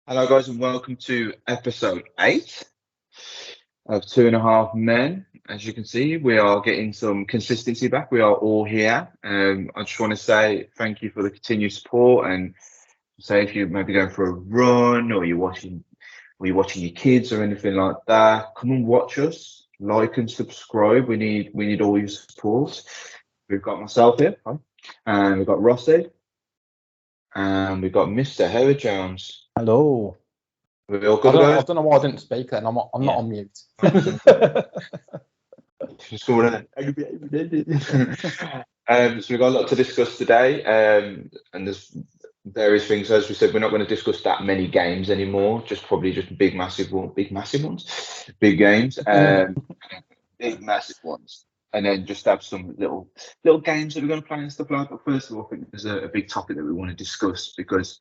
Hello guys and welcome to episode 8 of 2.5 Men. As you can see, we are getting some consistency back. We are all here. I just want to say thank you for the continued support, and say if you're maybe going for a run or you're watching your kids or anything like that, come and watch us, like and subscribe. We need all your support. We've got myself here, and we've got Rossi, and we've got Mr. Howard Jones. Hello. We're all good, guys? I don't know why I didn't speak then. I'm not on mute. So we've got a lot to discuss today, and there's various things. As we said, we're not going to discuss that many games anymore. Probably just big massive ones, big games, big massive ones, and then just have some little games that we're going to play and stuff like that. But first of all, I think there's a big topic that we want to discuss because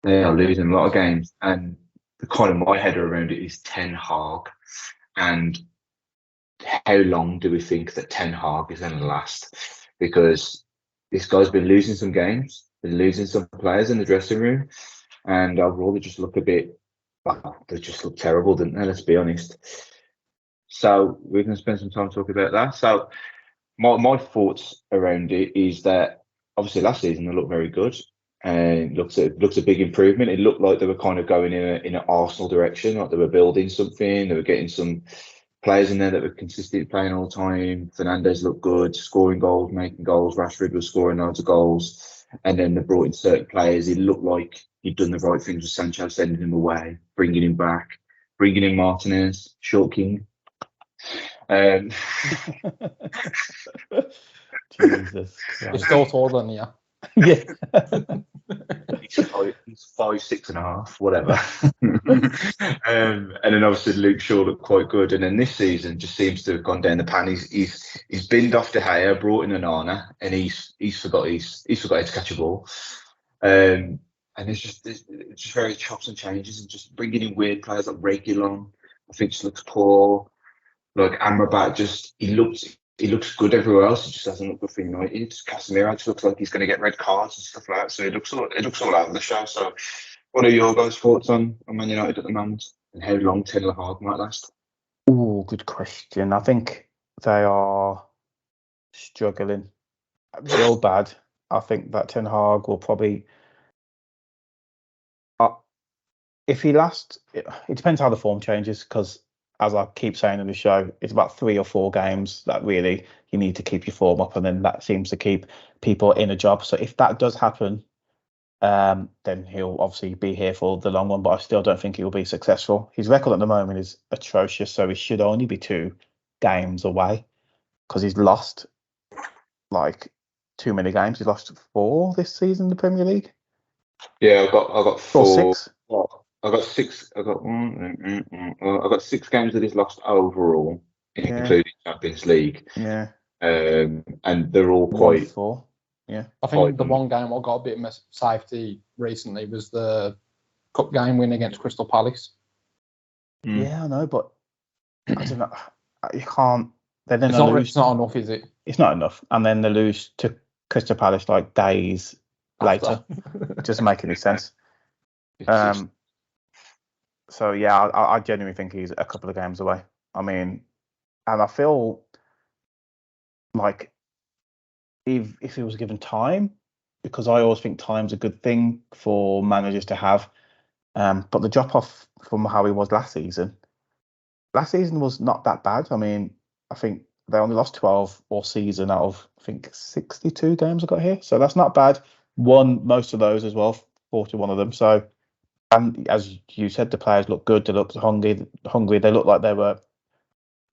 they are losing a lot of games, and the kind of my head around it is Ten Hag, and how long do we think that Ten Hag is going to last? Because this guy's been losing some games, been losing some players in the dressing room, and overall they just look they just look terrible, didn't they? Let's be honest. So we're going to spend some time talking about that. So my thoughts around it is that obviously last season they looked very good. And looks a big improvement. It looked like they were kind of going in an Arsenal direction, like they were building something. They were getting some players in there that were consistently playing all the time. Fernandes looked good, scoring goals, making goals. Rashford was scoring loads of goals. And then they brought in certain players. It looked like he'd done the right things with Sancho, sending him away, bringing him back, bringing in Martinez, Short King. Jesus. He's still taller than you. Yeah. He's 5'6.5", whatever. And then obviously Luke Shaw looked quite good, and then this season just seems to have gone down the pan. He's binned off De Gea, brought in Onana, and he's forgot how to catch a ball. And it's just very chops and changes, and just bringing in weird players like Reguilon, I think just looks poor. Like Amrabat, he looks good everywhere else. He just doesn't look good for United. Casemiro just looks like he's going to get red cards and stuff like that. So it looks all out of the show. So, what are your guys' thoughts on Man United at the moment, and how long Ten Hag might last? Oh, good question. I think they are struggling real bad. I think that Ten Hag will probably, if he lasts, it depends how the form changes, because as I keep saying in the show, it's about 3 or 4 games that really you need to keep your form up, and then that seems to keep people in a job. So if that does happen, then he'll obviously be here for the long one, but I still don't think he will be successful. His record at the moment is atrocious, so he should only be 2 games away, because he's lost like too many games. He's lost 4 this season in the Premier League. Yeah, I got 4. Or 6. I got 6. I got 6 games that he's lost overall, including Champions League. Yeah. And they're all quite 4. Yeah. I think the one game I got a bit of safety recently was the cup game win against Crystal Palace. Yeah, I know, but I don't know. You can't. Then it's not enough, is it? It's not enough, and then they lose to Crystal Palace like days later. It doesn't make any sense. So yeah, I genuinely think he's a couple of games away. I mean, and I feel like if he was given time, because I always think time's a good thing for managers to have. But the drop off from how he was last season was not that bad. I mean, I think they only lost 12 all season out of, I think, 62 games I got here. So that's not bad. Won most of those as well, 41 of them. So, and as you said, the players look good. They look hungry. They look like they were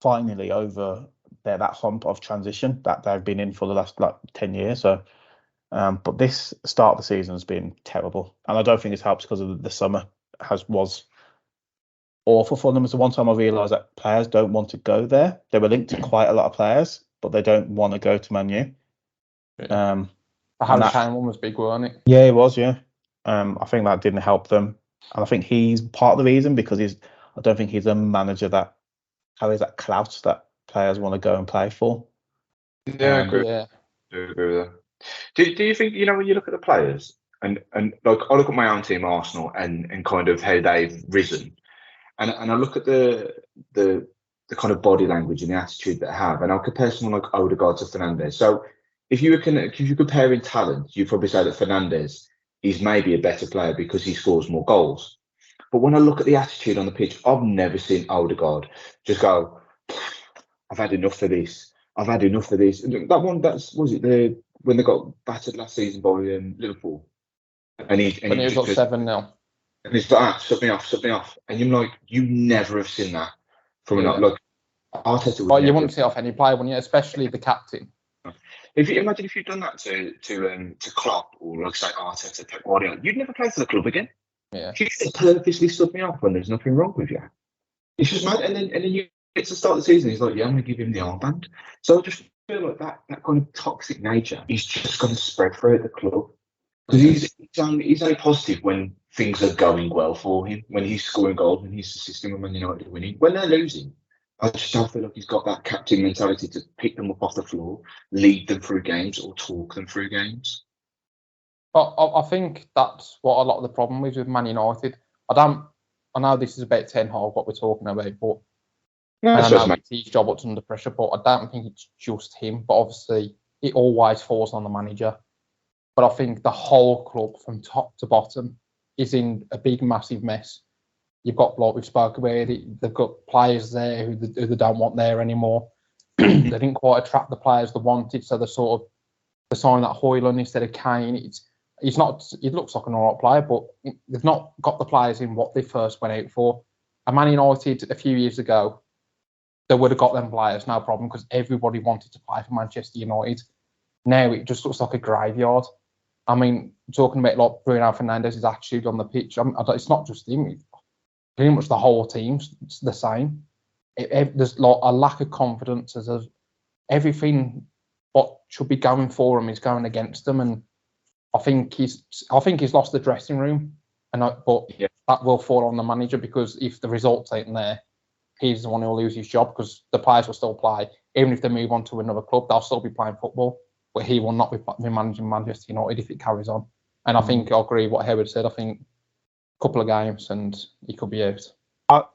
finally over that hump of transition that they've been in for the last 10 years. So, but this start of the season has been terrible, and I don't think it's helped because of the summer was awful for them. It's the one time I realised that players don't want to go there. They were linked to quite a lot of players, but they don't want to go to Man U. The Harry Kane one was big, wasn't it? Yeah, it was. Yeah, I think that didn't help them, and I think he's part of the reason because I don't think he's a manager that carries that clout that players want to go and play for. Yeah, I agree. Yeah. I agree with that. Do you think, when you look at the players and like I look at my own team, Arsenal, and kind of how they've risen, and I look at the kind of body language and the attitude that they have, and I'll compare someone like Odegaard to Fernandes. So if you're comparing talent, you'd probably say that Fernandes is maybe a better player because he scores more goals. But when I look at the attitude on the pitch, I've never seen Odegaard just go, I've had enough of this. I've had enough of this. That one, when they got battered last season by Liverpool, and he was up 7-0. And he's like, sub me off. And you're like, you never have seen that from like Arteta. Well, you wouldn't see off any player, wouldn't you? Especially the captain. If you imagine if you'd done that to Klopp or like say Arteta, Pep Guardiola, you'd never play for the club again. Yeah. You just purposely sub me off when there's nothing wrong with you. It's just mad. And then you get to start the season, he's like, yeah, I'm going to give him the armband. So I just feel like that kind of toxic nature is just going to spread throughout the club. Because he's only positive when things are going well for him, when he's scoring goals, when he's assisting when Man United are winning. When they're losing, I just don't feel like he's got that captain mentality to pick them up off the floor, lead them through games, or talk them through games. I think that's what a lot of the problem is with Man United. I know this is about Ten Hag, what we're talking about, but I know it's his job what's under pressure, but I don't think it's just him. But obviously, it always falls on the manager. But I think the whole club from top to bottom is in a big, massive mess. You've got, like we spoke about it, they've got players there who they don't want there anymore. They didn't quite attract the players they wanted, so they signed that Højlund instead of Kane. He looks like an alright player, but they've not got the players in what they first went out for. And Man United a few years ago, they would have got them players, no problem, because everybody wanted to play for Manchester United. Now it just looks like a graveyard. I mean, talking about like Bruno Fernandes' attitude on the pitch, it's not just him. Pretty much the whole team's the same. There's like a lack of confidence. As everything what should be going for him is going against him, and I think he's lost the dressing room. That will fall on the manager, because if the results ain't there, he's the one who'll lose his job, because the players will still play. Even if they move on to another club, they'll still be playing football. But he will not be managing Manchester United if it carries on. And I think I agree with what Howard said. I think a couple of games and he could be out. Part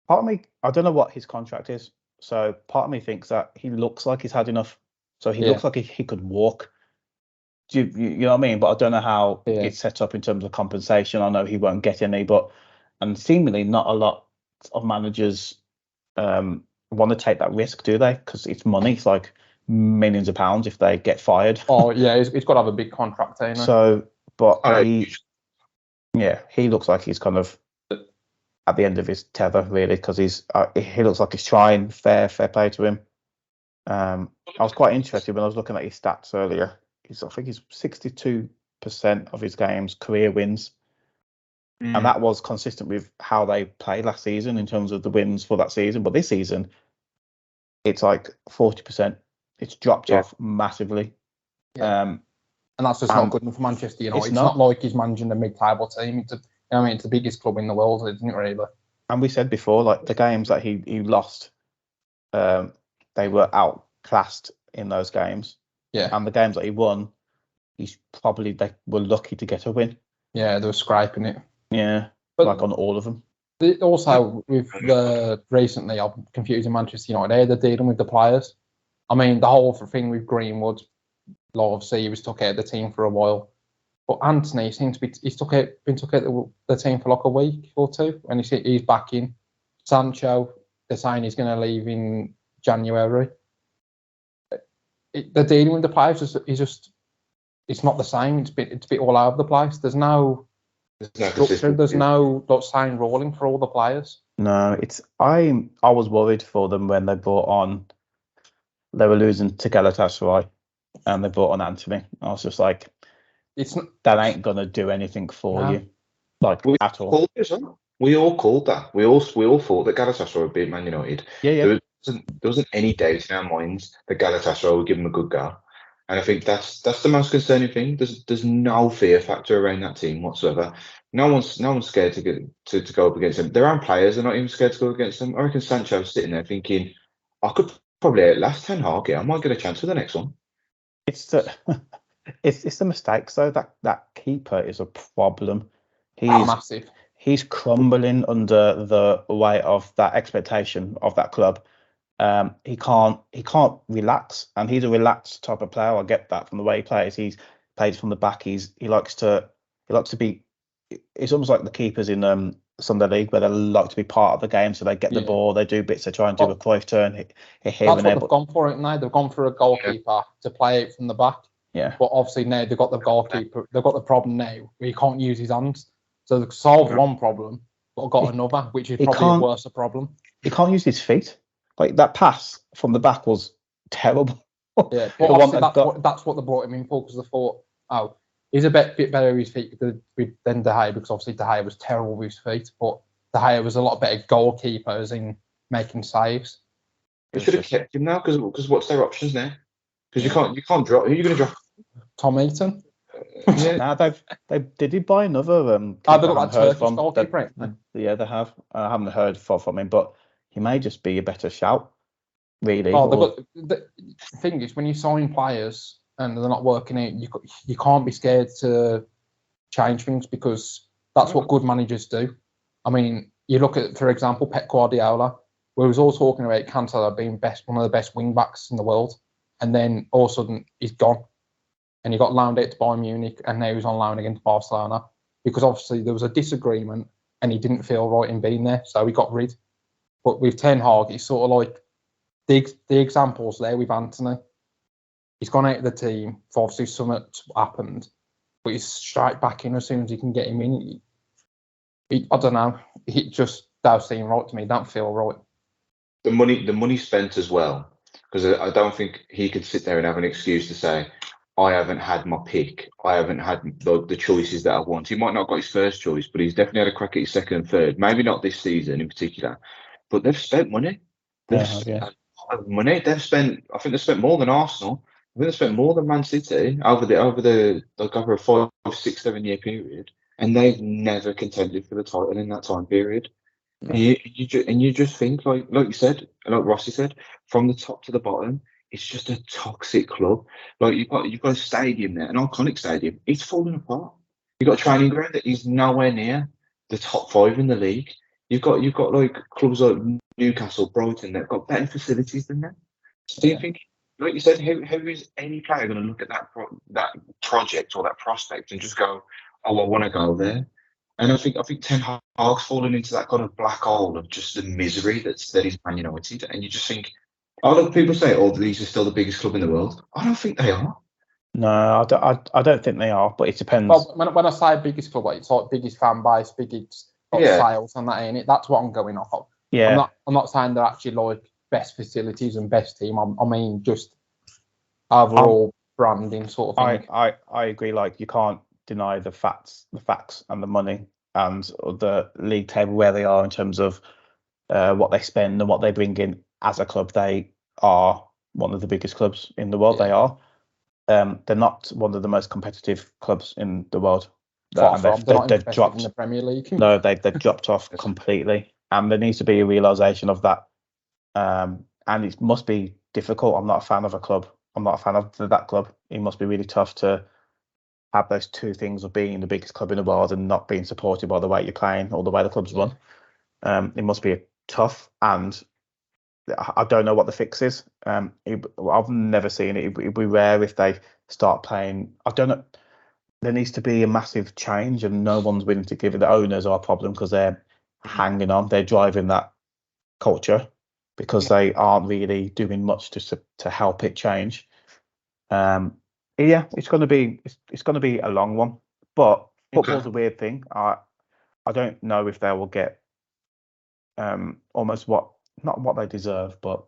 of me, I don't know what his contract is. So part of me thinks that he looks like he's had enough. So he looks like he could walk. You know what I mean? But I don't know how it's set up in terms of compensation. I know he won't get any, and seemingly not a lot of managers want to take that risk, do they? Because it's money. It's like millions of pounds if they get fired. Oh yeah, he's got to have a big contract, ain't he? So, but he looks like he's kind of at the end of his tether, really, because he looks like he's trying. Fair play to him. I was quite interested when I was looking at his stats earlier. I think he's 62% of his games career wins, and that was consistent with how they played last season in terms of the wins for that season. But this season, it's like 40%. It's dropped off massively. Yeah. And that's just not good enough for Manchester United. It's not like he's managing a mid-table team. It's the biggest club in the world, isn't it, really? And we said before, like the games that he lost, they were outclassed in those games. Yeah. And the games that he won, they were lucky to get a win. Yeah, they were scraping it. Yeah, but like on all of them. Also, with recently, I'm confusing Manchester United. They're dealing with the players. I mean, the whole thing with Greenwood, obviously he was took out of the team for a while. But Anthony seems to be been took out the team for like a week or two, and he's back in. Sancho, they're saying he's going to leave in January. They're dealing with the players. It's not the same. It's a bit all over the place. There's no structure. There's no sign rolling for all the players. No, I was worried for them when they brought on. They were losing to Galatasaray, and they brought on Anthony. I was just like, that ain't gonna do anything for you, at all. We all called that. We all thought that Galatasaray would beat Man United. Yeah. There wasn't any doubt in our minds that Galatasaray would give them a good go, and I think that's the most concerning thing. There's no fear factor around that team whatsoever. No one's scared to go up against them. Their own players are not even scared to go against them. I reckon Sancho's sitting there thinking, I could probably outlast Ten Hag. Yeah, I might get a chance for the next one. It's the it's the mistakes though. That keeper is a problem. Massive. He's crumbling under the weight of that expectation of that club. He can't relax, and he's a relaxed type of player. I get that from the way he plays. He plays from the back. He likes to be. It's almost like the keepers in Sunday League, where they like to be part of the game, so they get the ball, they do bits, they try and do a Cruyff turn here that's and there. What they've gone for it now. They've gone for a goalkeeper to play it from the back. Yeah. But obviously now they've got the goalkeeper. They've got the problem now where he can't use his hands. So they've solved one problem, but got another, which is probably a worse problem. He can't use his feet. Like that pass from the back was terrible. Yeah, but obviously that's what they brought him in for, because they thought, oh, he's a bit better with his feet than De Gea, because obviously De Gea was terrible with his feet, but De Gea was a lot better goalkeeper as in making saves. They should have kept him now, because what's their options now? Because you can't drop. Who are you going to drop? Tom Eaton. Now they did buy another. They've got that Turkish goalkeeper. Yeah, they have. I haven't heard from him, but he may just be a better shout. Really. The thing is, when you sign players and they're not working out, you can't be scared to change things, because that's what good managers do. I mean, you look at, for example, Pep Guardiola, where he was all talking about Cancelo being one of the best wing backs in the world, and then all of a sudden he's gone, and he got loaned out to Bayern Munich, and now he's on loan again to Barcelona, because obviously there was a disagreement and he didn't feel right in being there, so he got rid. But with Ten Hag, it's sort of like the examples there with Anthony. He's gone out of the team for obviously something happened, but he's straight back in as soon as he can get him in. I don't know. It just don't seem right to me. Don't feel right. The money spent as well, because I don't think he could sit there and have an excuse to say, I haven't had my pick. I haven't had the choices that I want. He might not have got his first choice, but he's definitely had a crack at his second and third. Maybe not this season in particular, but they've spent money. They've spent a lot of money. I think they've spent more than Arsenal. I think they've spent more than Man City over a 5, 6, 7 year period, and they've never contended for the title in that time period. Yeah. And you just think, like you said, like Rossi said, from the top to the bottom, it's just a toxic club. Like you've got a stadium there, an iconic stadium. It's falling apart. You've got a training ground that is nowhere near the top 5 in the league. You've got like clubs like Newcastle, Brighton that have got better facilities than them. So do you think, like you said, how is any player going to look at that project or that prospect and just go, oh, I want to go there? And I think Ten Hag's fallen into that kind of black hole of just the misery that is Man United. And you just think, people say, oh, these are still the biggest club in the world. I don't think they are. No, I don't think they are, but it depends. Well, when I say biggest club, it's like biggest fan base, biggest sales and that, ain't it? That's what I'm going off of. Yeah. I'm not saying they're actually like best facilities and best team. I mean just overall branding sort of thing. I agree. Like you can't deny the facts and the money and the league table where they are in terms of what they spend and what they bring in as a club. They are one of the biggest clubs in the world. They are. They're not one of the most competitive clubs in the world. They've dropped in the Premier League. No, they've dropped off completely, and there needs to be a realization of that. And it must be difficult. I'm not a fan of a club. I'm not a fan of that club. It must be really tough to have those two things of being the biggest club in the world and not being supported by the way you're playing or the way the club's run. It must be tough, and I don't know what the fix is. I've never seen it. It'd be rare if they start playing. I don't know. There needs to be a massive change, and no one's willing to give it. The owners are a problem because they're hanging on. They're driving that culture because they aren't really doing much to help it change. It's going to be a long one. But football's a weird thing. I don't know if they will get almost not what they deserve, but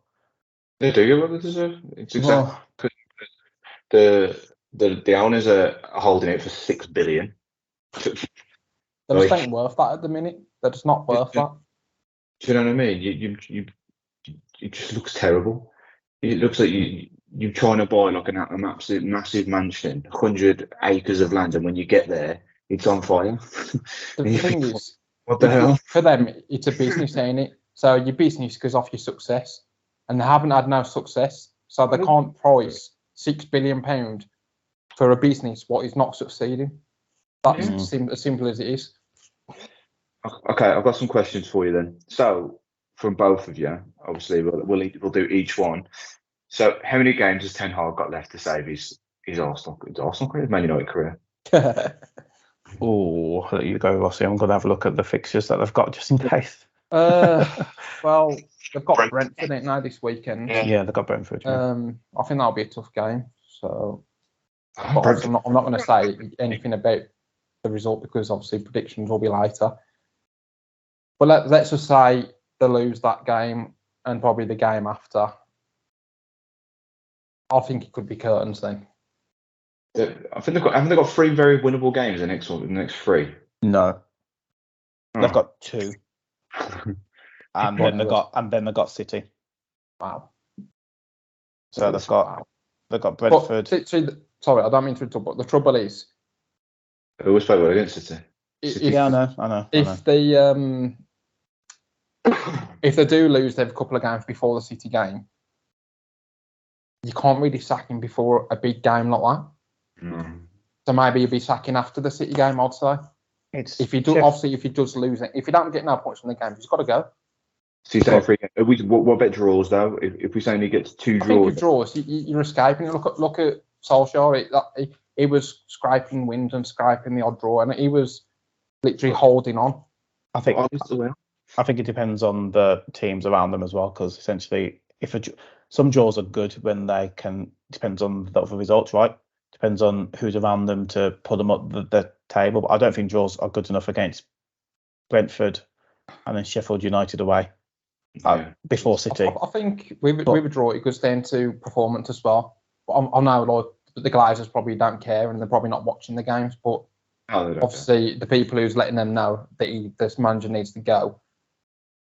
they do get what they deserve. It's exactly the owners are holding it for $6 billion. They're just ain't worth that at the minute. They're just not worth that. Do you know what I mean? It just looks terrible. It looks like you're trying to buy like an absolute massive mansion, 100 acres of land, and when you get there, it's on fire. The thing is, what the hell? For them, it's a business, ain't it? So your business goes off your success. and they haven't had no success. So they can't price £6 billion for a business what is not succeeding. That's as simple as it is. Okay, I've got some questions for you then. So, from both of you, obviously, we'll do each one. So, how many games has Ten Hag got left to save his Arsenal career, Man United career? Oh, I'll let you go, Rossi. I'm going to have a look at the fixtures that they've got just in case. Well, they've got Brentford in now this weekend. Yeah, they've got Brentford. Yeah. I think that'll be a tough game. So, Oh, but I'm not going to say anything about the result because obviously predictions will be later. But let's just say they lose that game and probably the game after. I think it could be curtains then. I think haven't they got 3 very winnable games the next 3? No, Oh. they've got 2, and then they got City. Wow. So they've got Brentford. Sorry, I don't mean to interrupt, but the trouble is, They always play well against City. I know. If they do lose, they have a couple of games before the City game. You can't really sack him before a big game like that. So maybe you'll be sacking after the City game, I'd say. If he does lose it, if you don't get no points from the game, he's got to go. So you're saying 3 games. What about draws though? If we say he gets 2 draws, I think with draws, you're escaping. Look at Solskjaer. He was scraping wins and scraping the odd draw, and he was literally holding on. I think it depends on the teams around them as well, because essentially, some draws are good when they can. Depends on the other results, right? Depends on who's around them to put them up the table. But I don't think draws are good enough against Brentford and then Sheffield United away before City. I think we would draw. It goes down to performance as well. I know like the Glazers probably don't care and they're probably not watching the games, but obviously the people who's letting them know that this manager needs to go,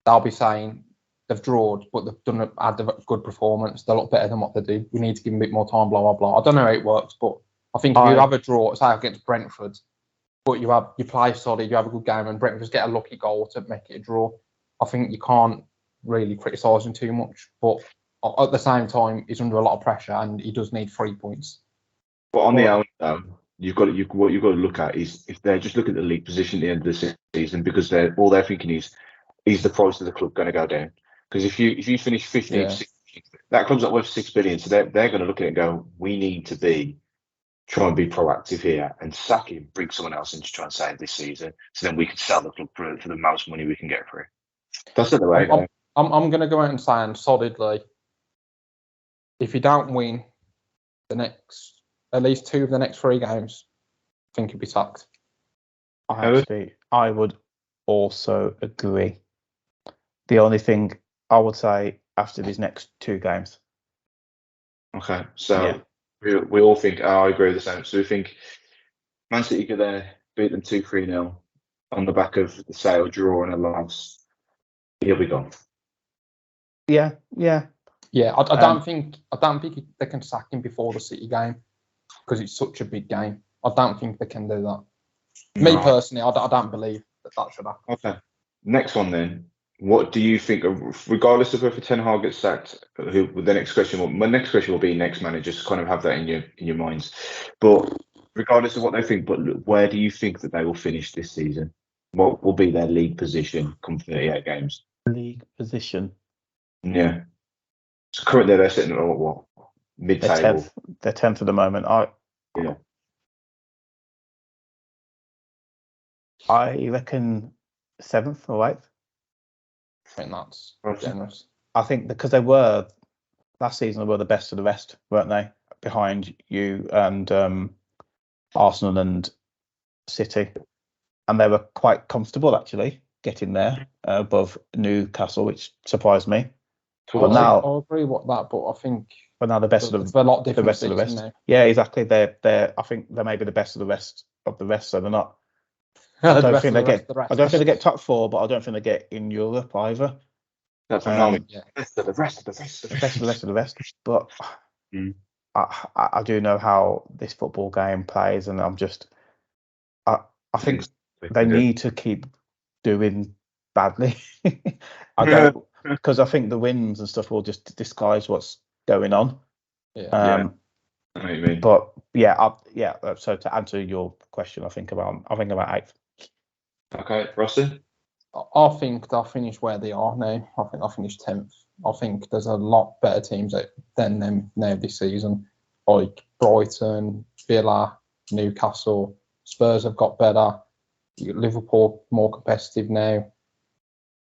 they'll be saying they've drawn, but they've had a good performance. They look better than what they do. We need to give them a bit more time. Blah blah blah. I don't know how it works, but I think if you have a draw, say against Brentford, but you play solid, you have a good game, and Brentford get a lucky goal to make it a draw, I think you can't really criticise him too much. But at the same time, he's under a lot of pressure, and he does need 3 points. But on the own, what you've got to look at is if they're just looking at the league position at the end of the season, because all they're thinking is the price of the club going to go down? Because if you finish 15th, 16th, that club's not worth $6 billion, so they're going to look at it and go, we need to try and be proactive here and sack him, bring someone else in to try and save this season, so then we can sell the club for the most money we can get for it. That's the way. I'm going to go out and say solidly, if you don't win at least 2 of the next 3 games, I think you'll be sacked. I would also agree. The only thing I would say after these next 2 games. Okay, so we all think, I agree with the same. So we think Man City could beat them 2-3-0 on the back of the Sale draw and a loss. He'll be gone. Yeah. I don't think they can sack him before the City game because it's such a big game. I don't think they can do that. No. Me personally, I don't believe that should happen. Okay. Next one then. What do you think, regardless of whether Ten Hag gets sacked? My next question will be next manager. Just kind of have that in your minds. But regardless of what they think, but where do you think that they will finish this season? What will be their league position come 38 games? League position. Yeah. So currently they're sitting at what? Mid-table. They're 10th at the moment. I reckon 7th or 8th. I think that's generous. I think because they were last season, they were the best of the rest, weren't they? Behind you and Arsenal and City, and they were quite comfortable actually getting there above Newcastle, which surprised me. But now I agree with that, but I think. But now the best of a lot different the rest of the rest. Yeah, exactly. They're. I think they may be the best of the rest. So they're not. I don't think they get top 4, but I don't think they get in Europe either. That's the rest of the rest. But I do know how this football game plays, and I'm just. I think they need to keep doing badly. I because I think the wins and stuff will just disguise what's going on. Yeah. I know what you mean. But so to answer your question, I think about 8th. Okay, Rossi. I think they'll finish where they are now. I think they'll finish 10th. I think there's a lot better teams than them now this season, like Brighton, Villa, Newcastle. Spurs have got better. Liverpool more competitive now.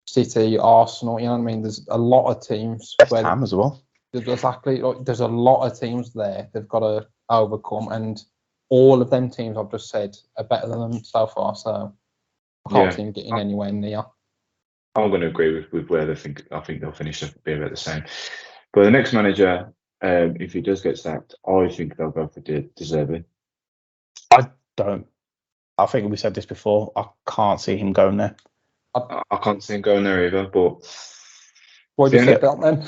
City, Arsenal. You know what I mean? There's a lot of teams. West Ham as well. Exactly. Like, there's a lot of teams there they've got to overcome, and all of them teams I've just said are better than them so far. So I can't see them getting anywhere near. I'm going to agree with where they think. I think they'll finish be about the same. But the next manager, if he does get sacked, I think they'll go for De Zerbi. I don't. I think we said this before. I can't see him going there. I can't see him going there either. But why do you say that then?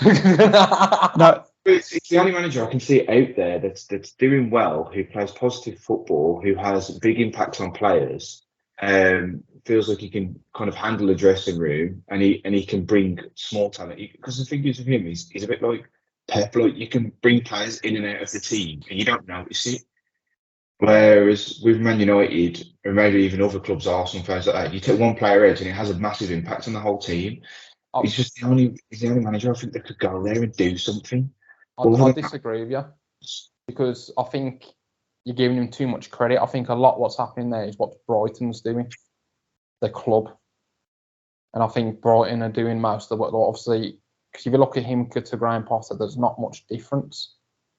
No, it's the only manager I can see out there that's doing well, who plays positive football, who has a big impact on players. Feels like he can kind of handle a dressing room, and he can bring small talent. Because the thing is with him, he's a bit like Pep. Like, you can bring players in and out of the team, and you don't notice it. Whereas with Man United, or maybe even other clubs, Arsenal, fans like that, you take one player out and it has a massive impact on the whole team. He's just the only manager I think that could go there and do something. I disagree with you, because I think you're giving him too much credit. I think a lot what's happening there is what Brighton's doing, the club. And I think Brighton are doing most of the work. Obviously, because if you look at him to Graham Potter, there's not much difference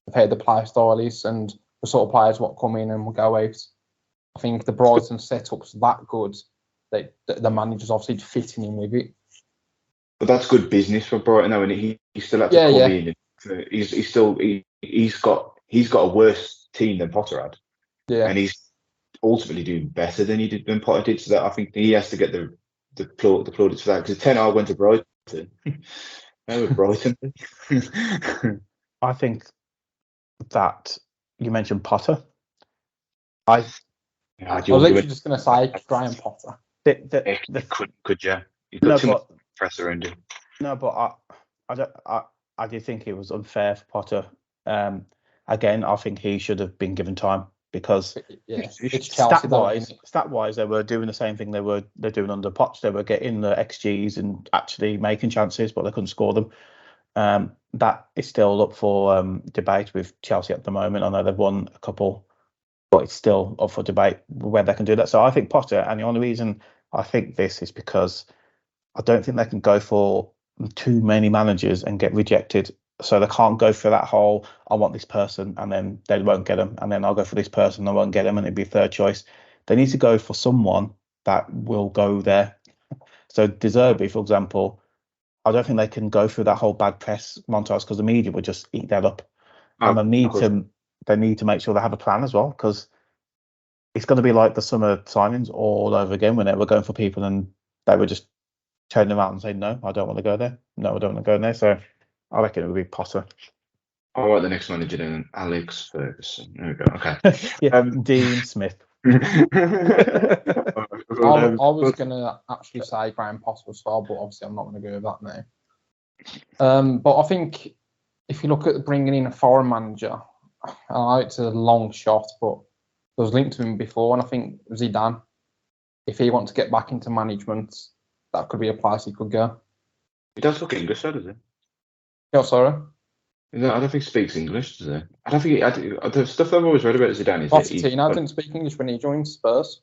of how the play style is and the sort of players what come in and will go out. I think the Brighton setup's that good that the manager's obviously fitting in with it. But that's good business for Brighton, though, and he still had to come in. He's got a worse team than Potter had. Yeah. And he's ultimately doing better than he did when Potter did. So that I think he has to get the plaudits for that, because 10 went to Brighton. They were Brighton. I think that you mentioned Potter. I was literally just going to say Graham Potter. Could you? You've got too much press around him. No, but I do think it was unfair for Potter. Again, I think he should have been given time, because stat wise, they were doing the same thing they're doing under Poch. They were getting the XGs and actually making chances, but they couldn't score them. That is still up for debate with Chelsea at the moment. I know they've won a couple, but it's still up for debate whether they can do that. So I think Potter, and the only reason I think this is because I don't think they can go for too many managers and get rejected. So they can't go for that whole, I want this person, and then they won't get them, and then I'll go for this person, I won't get them, and it'd be third choice. They need to go for someone that will go there. So De Zerbi, for example, I don't think they can go through that whole bad press montage, because the media would just eat that up. And they need to make sure they have a plan as well, because it's going to be like the summer signings all over again, when they were going for people and they were just turning them out and saying, no, I don't want to go there. No, I don't want to go there. So I reckon it would be Potter. I like the next manager then, Alex Ferguson. There we go. Okay. Dean Smith. I was going to actually say Graham Potter as well, but obviously I'm not going to go with that now. But I think if you look at bringing in a foreign manager, I know it's a long shot, but there was linked to him before, and I think Zidane, if he wants to get back into management, that could be a place he could go. He does look English, though, does he? Yeah, sorry. I don't think he speaks English, does he? I don't think the stuff I've always read about Zidane is Pochettino didn't speak English when he joined Spurs.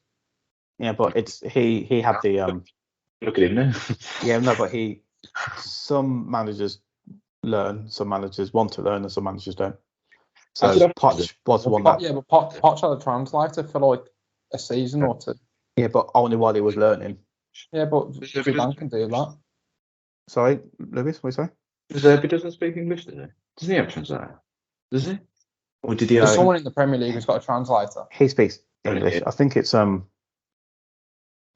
Yeah, but it's he had the look at him now. Yeah, no, but some managers learn, some managers want to learn, and some managers don't. So Poch was one that. Yeah, but Poch had a translator for like a season or two. Yeah, but only while he was learning. Yeah, but Zidane can do that. Sorry, Lewis, what are you saying? Zerbi doesn't speak English, does he? Doesn't he have a translator? Does he? Or did he? There's someone in the Premier League who's got a translator. He speaks English. I think it's I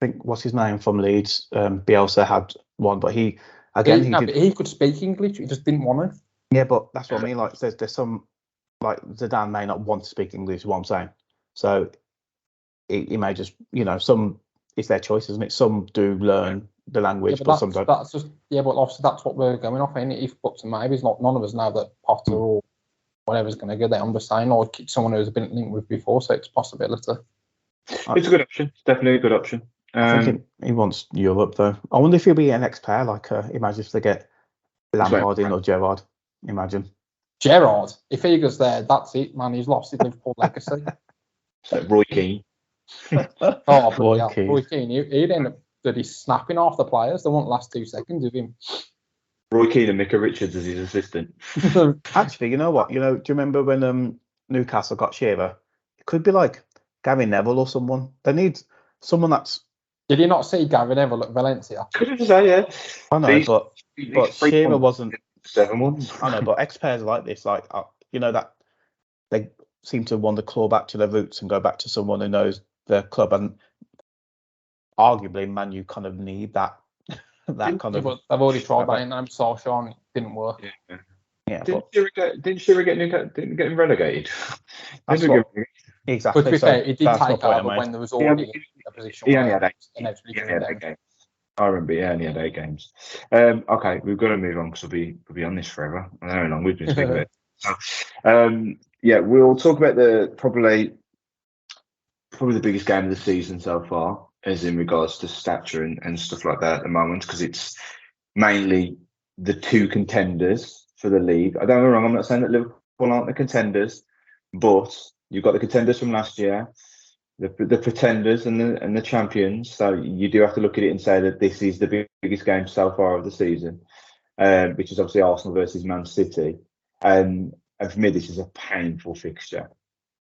think what's his name from Leeds? Bielsa had one, but he could speak English. He just didn't want to. Yeah, but that's what I mean. Like, there's some, like, Zidane may not want to speak English. Is what I'm saying. So he may just, some, it's their choice, isn't it? Some do learn the language, Yeah, but but sometimes that's just but obviously that's what we're going off. And if buts and maybes, not none of us know that Potter or whatever's going to go there. I'm just saying, or someone who's been linked with before, so it's a possibility. It's a good option. It's definitely a good option. I think he wants Europe though. I wonder if he'll be an ex-player. Like, imagine if they get Lampard in or Gerrard. Imagine Gerrard, if he goes there, that's it, man. He's lost his Liverpool legacy. So Roy Keane. Roy Keane. He'd end up bloody snapping off the players. They won't last 2 seconds of him. Roy Keane and Micah Richards as his assistant. Actually, you know what? Do you remember when Newcastle got Shearer? It could be like Gary Neville or someone. They need someone that's. Did you not see Gary Neville at Valencia? Could have said, yeah. I know, but Shearer wasn't 7 months. I know, but ex-players like this, like that they seem to want to claw back to their roots and go back to someone who knows their club, and arguably, Man U kind of need that kind of. But they've already tried that, and I'm so sure it didn't work. Yeah. Didn't Shearer get him relegated? Exactly. But to be fair, it did take over when there was already a position. He only had 8 games. I remember he only had 8 games. Okay, we've got to move on because we'll be on this forever. I don't know how long we've been speaking about it. So, we'll talk about probably the biggest game of the season so far, as in regards to stature and stuff like that at the moment, because it's mainly the 2 contenders for the league. I don't get me wrong, I'm not saying that Liverpool aren't the contenders, but you've got the contenders from last year, the pretenders and the champions. So you do have to look at it and say that this is the biggest game so far of the season, which is obviously Arsenal versus Man City. And for me, this is a painful fixture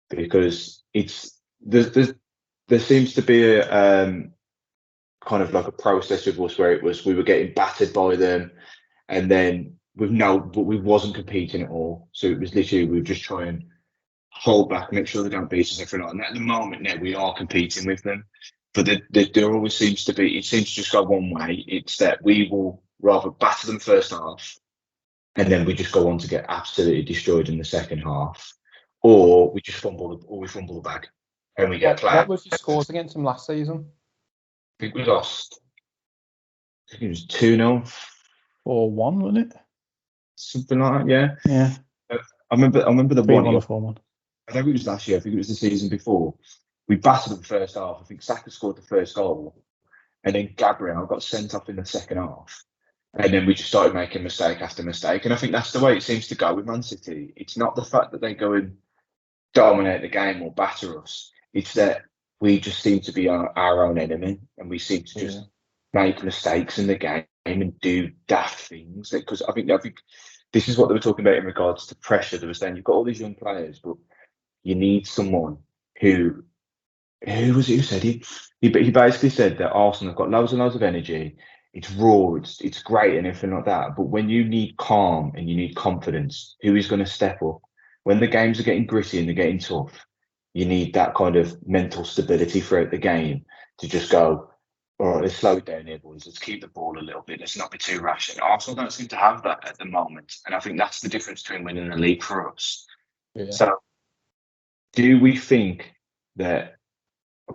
because there seems to be a kind of like a process with us where we were getting battered by them, and then but we wasn't competing at all. So it was literally we were just trying hold back, make sure they don't beat us, everything like that. And at the moment now we are competing with them, but there always seems to be, it seems to just go one way. It's that we will rather batter them first half and then we just go on to get absolutely destroyed in the second half, or we just fumble the bag and we get clapped. What was your scores against them last season? I think we lost. I think it was 2-0 or 1, wasn't it? Something like that. Yeah. I remember the 1 or 4-1. I don't think it was last year. I think it was the season before. We battered them first half. I think Saka scored the first goal, and then Gabriel got sent off in the second half. And then we just started making mistake after mistake. And I think that's the way it seems to go with Man City. It's not the fact that they go and dominate the game or batter us. It's that we just seem to be our own enemy, and we seem to just make mistakes in the game and do daft things. Because I think this is what they were talking about in regards to pressure. They were saying you've got all these young players, but you need someone who was it who said it? He basically said that Arsenal have got loads and loads of energy. It's raw, it's great and everything like that. But when you need calm and you need confidence, who is going to step up? When the games are getting gritty and they're getting tough, you need that kind of mental stability throughout the game to just go, all right, let's slow it down here, boys. Let's keep the ball a little bit. Let's not be too rash. And Arsenal don't seem to have that at the moment. And I think that's the difference between winning the league for us. Yeah. So do we think that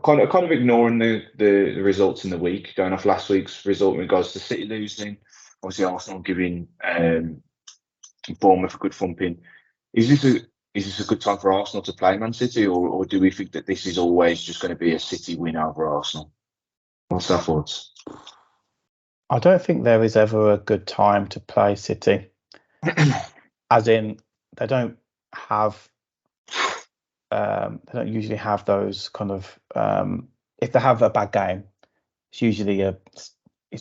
kind of ignoring the results in the week, going off last week's result in regards to City losing, obviously Arsenal giving Bournemouth a good thumping, is this a good time for Arsenal to play Man City, or do we think that this is always just going to be a City win over Arsenal? What's our thoughts? I don't think there is ever a good time to play City, as in they don't usually have those kind of if they have a bad game, it's usually it's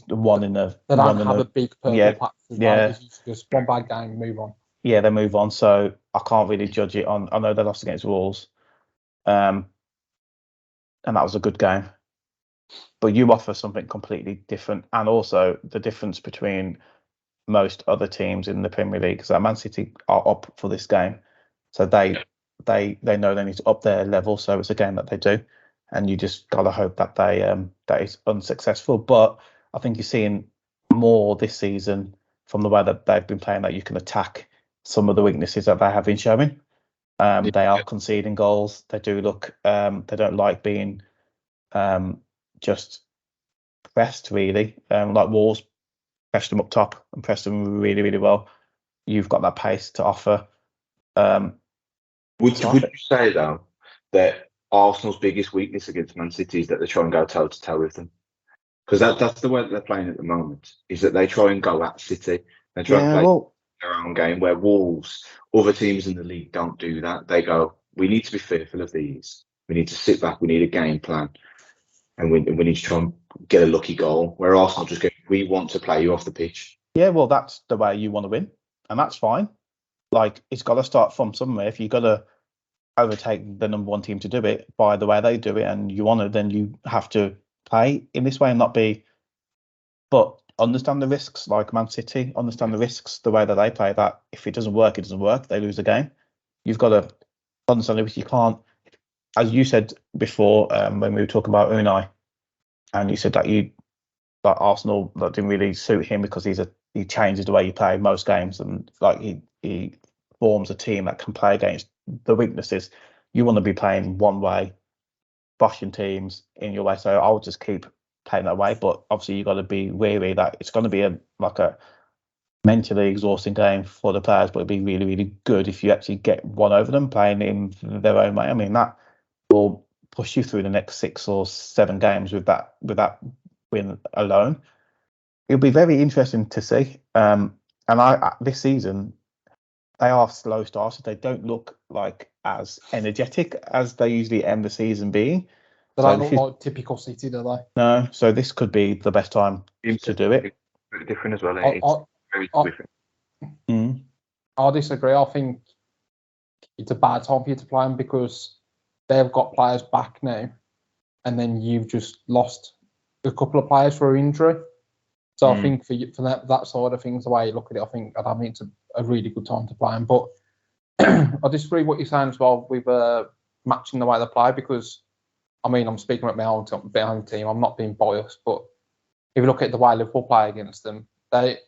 the one in the they don't have a big purple patch. It's just one bad game, move on. Yeah, they move on. So I can't really judge it on. I know they lost against Wolves, and that was a good game. But you offer something completely different, and also the difference between most other teams in the Premier League is that Man City are up for this game, so they know they need to up their level. So it's a game that they do, and you just gotta hope that that is unsuccessful. But I think you're seeing more this season from the way that they've been playing that you can attack some of the weaknesses that they have been showing. They are conceding goals. They do look. They don't like being just pressed really. Like Wolves pressed them up top and pressed them really, really well. You've got that pace to offer. Would you say though that Arsenal's biggest weakness against Man City is that they try and go toe to toe with them? Because that's the way that they're playing at the moment. Is that they try and go at City. They try and play their own game. Where Wolves, other teams in the league don't do that. They go, we need to be fearful of these. We need to sit back. We need a game plan, and we need to try and get a lucky goal. Where Arsenal just go, we want to play you off the pitch. Yeah, well, that's the way you want to win, and that's fine. Like, it's got to start from somewhere. If you've got to overtake the number one team to do it by the way they do it, and you want to, then you have to play in this way and not be. But understand the risks, like Man City. Understand the risks, the way that they play. That if it doesn't work, it doesn't work. They lose the game. You've got to understand it. You can't, as you said before when we were talking about Unai, and you said that like Arsenal that didn't really suit him because he changes the way he played most games, and like he forms a team that can play against the weaknesses. You want to be playing one way, boshing teams in your way. So I'll just keep playing that way. But obviously you've got to be wary that it's going to be a mentally exhausting game for the players, but it'd be really, really good if you actually get one over them playing in their own way. I mean, that will push you through the next 6 or 7 games with that win alone. It'll be very interesting to see. And this season, they are slow starters. They don't look like as energetic as they usually end the season being. They don't look like typical City, do they? No, so this could be the best time to do it. Very different as well. It's very different. I disagree. I think it's a bad time for you to play them because they've got players back now, and then you've just lost a couple of players for injury. So I think for that side of things, the way you look at it, I think it's a really good time to play them. But I disagree with what you're saying as well with matching the way they play, because I mean, I'm speaking about my own team. I'm not being biased, but if you look at the way Liverpool play against them, they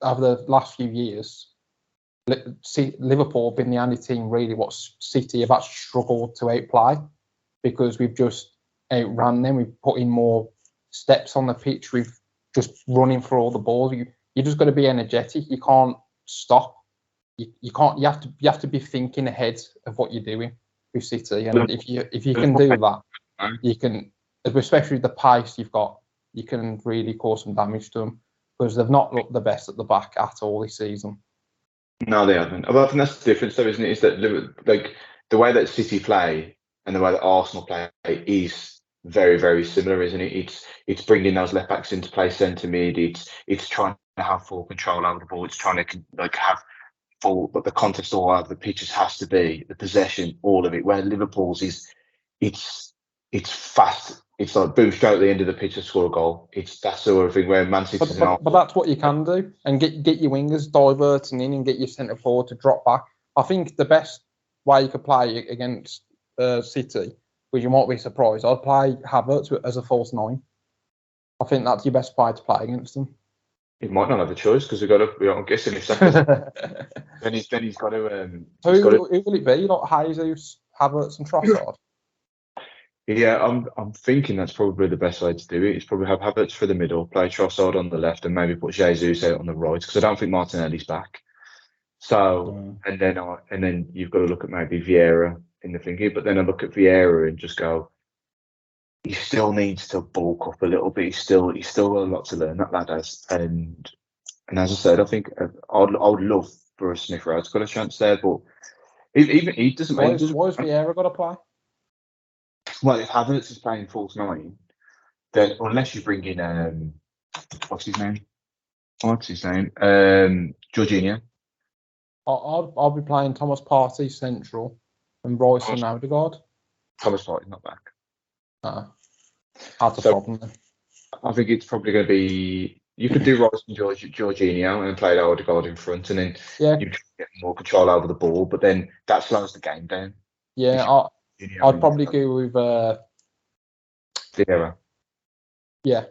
over the last few years, Liverpool have been the only team really what City have actually struggled to outplay, because we've just outran them. We've put in more steps on the pitch. We've just running for all the balls. You just got to be energetic. You can't stop. You can't. You have to be thinking ahead of what you're doing with City. And if you can do that, you can, especially the pace you've got, you can really cause some damage to them, because they've not looked the best at the back at all this season. No, they haven't. Well, I think that's the difference, though, isn't it? Is that like the way that City play and the way that Arsenal play is very, very similar, isn't it? It's bringing those left backs into play centre mid. It's trying to have full control over the ball. It's trying to have full, but the contest all over the pitches has to be the possession, all of it. Where Liverpool's it's fast. It's like boom, straight at the end of the pitch to score a goal. It's that sort of thing. Where Man City's but that's what you can do, and get your wingers diverting in and get your centre forward to drop back. I think the best way you could play against City, which you might be surprised, I'd play Havertz as a false 9. I think that's your best player to play against them. He might not have a choice because we've got to. I'm guessing if then he's got to. Who will it be? Like Jesus, Havertz, and Trossard? Yeah, I'm thinking that's probably the best way to do it. Is probably have Havertz for the middle, play Trossard on the left, and maybe put Jesus out on the right, because I don't think Martinelli's back. So and then you've got to look at maybe Vieira in the thinking, but then I look at Vieira and just go, he still needs to bulk up a little bit. He's still got a lot to learn, that lad has. And as I said, I think I would love for a Smith Rowe's got a chance there, but even he doesn't. Why has Vieira got to play? Well, if Havertz is playing false 9, then unless you bring in what's his name? Jorginho. I'll be playing Thomas Partey central and Royce and Odegaard. Thomas Partey's not back. That's a problem then. I think it's probably going to be. You could do Royce and Jorginho and play Odegaard in front, and then you get more control over the ball. But then that slows the game down. Yeah, I'd probably go with Vieira. Yeah.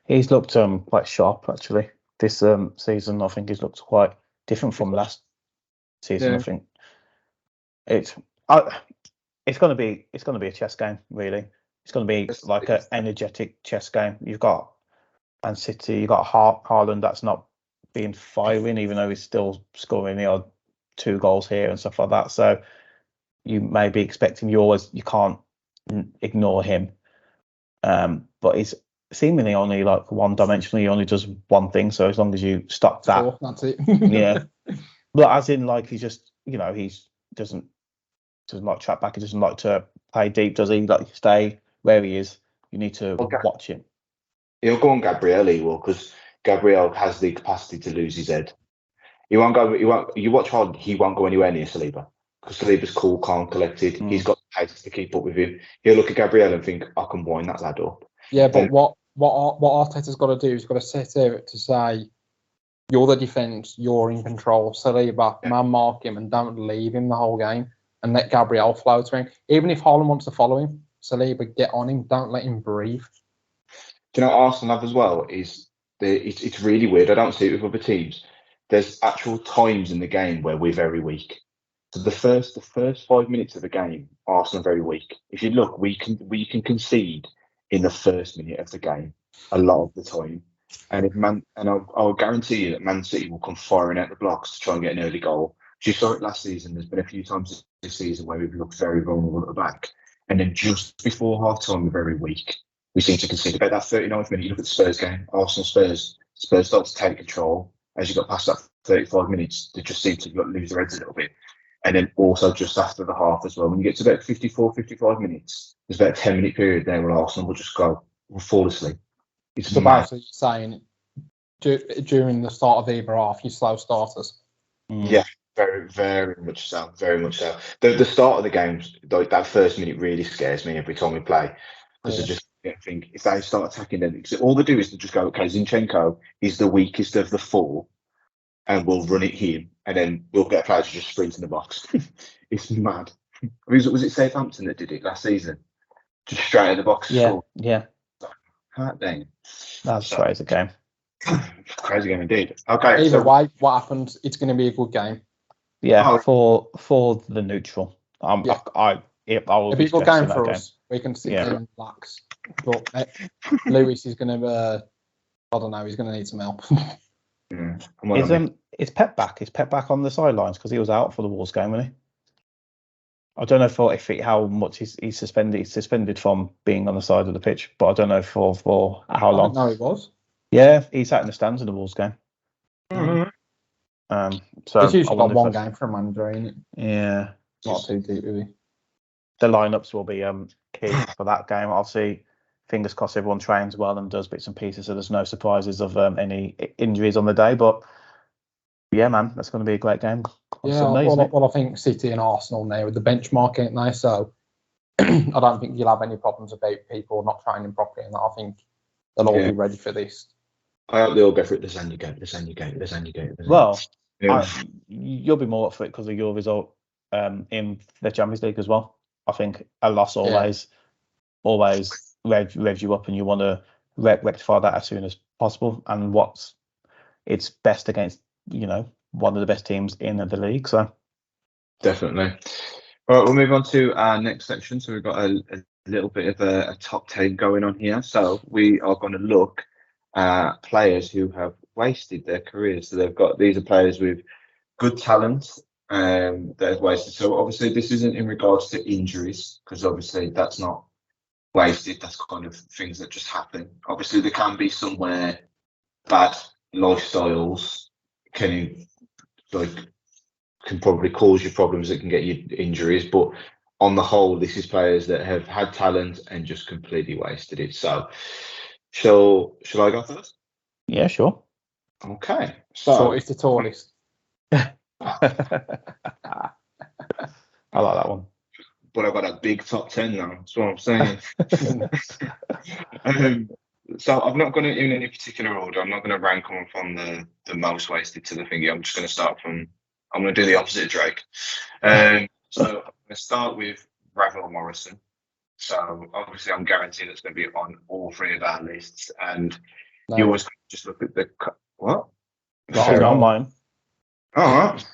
He's looked quite sharp actually this season. I think he's looked quite different from last season. I think it's going to be a chess game really. It's going to be like an energetic chess game. You've got Man City, you've got Haaland that's not being firing, even though he's still scoring the odd 2 goals here and stuff like that. So you may be expecting you can't ignore him. But he's seemingly only like one-dimensional. He only does one thing. So as long as you stop that, That's it. yeah. But as in, like, he's just, he doesn't like track back. He doesn't like to play deep, does he? Like, stay where he is. You need to watch him. He'll go on Gabriel, he will, because Gabriel has the capacity to lose his head. He won't go. You watch Haaland, he won't go anywhere near Saliba, because Saliba's cool, calm, collected. He's got the pace to keep up with him. He'll look at Gabriel and think, I can wind that lad up. Yeah, but what Arteta's got to do is got to sit there to say, you're the defence, you're in control. Saliba, man mark him and don't leave him the whole game and let Gabriel float around. Even if Haaland wants to follow him, Saliba, get on him, don't let him breathe. Do you know what Arsenal have as well? It's really weird. I don't see it with other teams. There's actual times in the game where we're very weak. So the first 5 minutes of the game, Arsenal are very weak. If you look, we can concede in the first minute of the game a lot of the time. And I'll guarantee you that Man City will come firing out the blocks to try and get an early goal. You saw it last season. There's been a few times this season where we've looked very vulnerable at the back. And then just before half-time, we're very weak. We seem to concede about that 39th minute. You look at the Spurs game, Spurs start to take control. As you got past that 35 minutes, they just seem to lose their heads a little bit. And then also just after the half as well, when you get to about 54, 55 minutes, there's about a 10-minute period there where Arsenal will just will fall asleep. It's basically saying during the start of either half, you slow starters. Yeah, very, very much so. Very much so. The start of the games, like that first minute, really scares me every time we play, because I just think if they start attacking them, all they do is to just go, okay, Zinchenko is the weakest of the 4, and we'll run it him, and then we'll get players to just sprint in the box. It's mad. Was it Southampton that did it last season? Just straight in the box. Yeah. Heart dang. That's crazy game. Crazy game indeed. Okay. Either way, what happens, it's going to be a good game. Yeah, for the neutral. I will it'll be a good game for us. We can sit there and relax. But Lewis is going to, I don't know, he's going to need some help. Is Pep back? Is Pep back on the sidelines? Because he was out for the Wolves game, wasn't he? I don't know how much he's suspended. He's suspended from being on the side of the pitch, but I don't know for how long. No, he was. Yeah, he sat in the stands in the Wolves game. Mm-hmm. So it's usually got one game for a manager, ain't it? Yeah, not too deep, really. The lineups will be key for that game. Obviously, fingers crossed everyone trains well and does bits and pieces, so there's no surprises of any injuries on the day. But yeah, man, that's going to be a great game. Sunday, well, I think City and Arsenal now with the benchmark, ain't they? So I don't think you'll have any problems about people not training properly, and I think they'll all be ready for this. I hope they all go for it. The Zandy Gate. Well, you'll be more up for it because of your result in the Champions League as well. I think a loss always revs you up, and you want to rectify that as soon as possible. And it's best against one of the best teams in the league. So definitely. All right, we'll move on to our next section. So we've got a little bit of a top 10 going on here. So we are going to look at players who have wasted their careers. So these are players with good talent that have wasted. So obviously this isn't in regards to injuries, because obviously that's not wasted. That's kind of things that just happen. Obviously there can be somewhere bad lifestyles can probably cause you problems that can get you injuries, but on the whole, this is players that have had talent and just completely wasted it. So, shall I go first? Yeah, sure. Okay. So, shortest to tallest. I like that one. But I've got a big top 10 now. That's what I'm saying. So I'm not going to, in any particular order, I'm not going to rank them from the most wasted to the thingy. I'm just going to start from, I'm going to do the opposite of Drake. So I'm going to start with Ravel Morrison. So obviously I'm guaranteed it's going to be on all 3 of our lists. And you always just look at the, what? Not on mine. All right.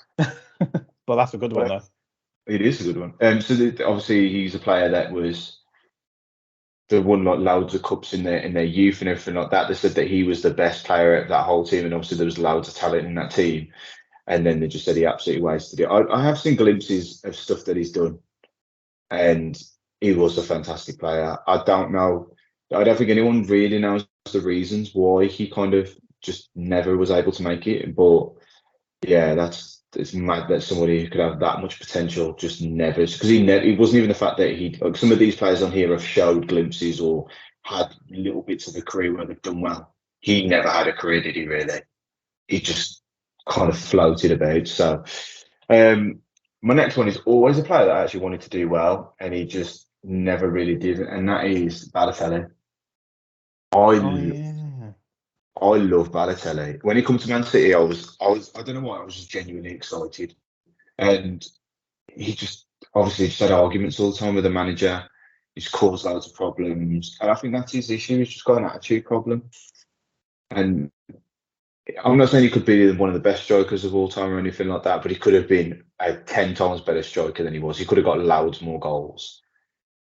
Well, that's a good one, though. It is a good one. So obviously he's a player that was they won like loads of cups in their youth and everything like that. They said that he was the best player of that whole team, and obviously there was loads of talent in that team. And then they just said he absolutely wasted it. I have seen glimpses of stuff that he's done, and he was a fantastic player. I don't know. I don't think anyone really knows the reasons why he kind of just never was able to make it. But yeah, it's mad that somebody who could have that much potential just never, because it wasn't even the fact that he, like some of these players on here have showed glimpses or had little bits of a career where they've done well. He never had a career, did he really? He just kind of floated about. So my next one is always a player that I actually wanted to do well, and he just never really did, and that is Balotelli. I love Balotelli. When he come to Man City, I don't know why, I was just genuinely excited. And he just obviously just had arguments all the time with the manager. He's caused loads of problems. And I think that's his issue. He's just got an attitude problem. And I'm not saying he could be one of the best strikers of all time or anything like that, but he could have been a 10 times better striker than he was. He could have got loads more goals.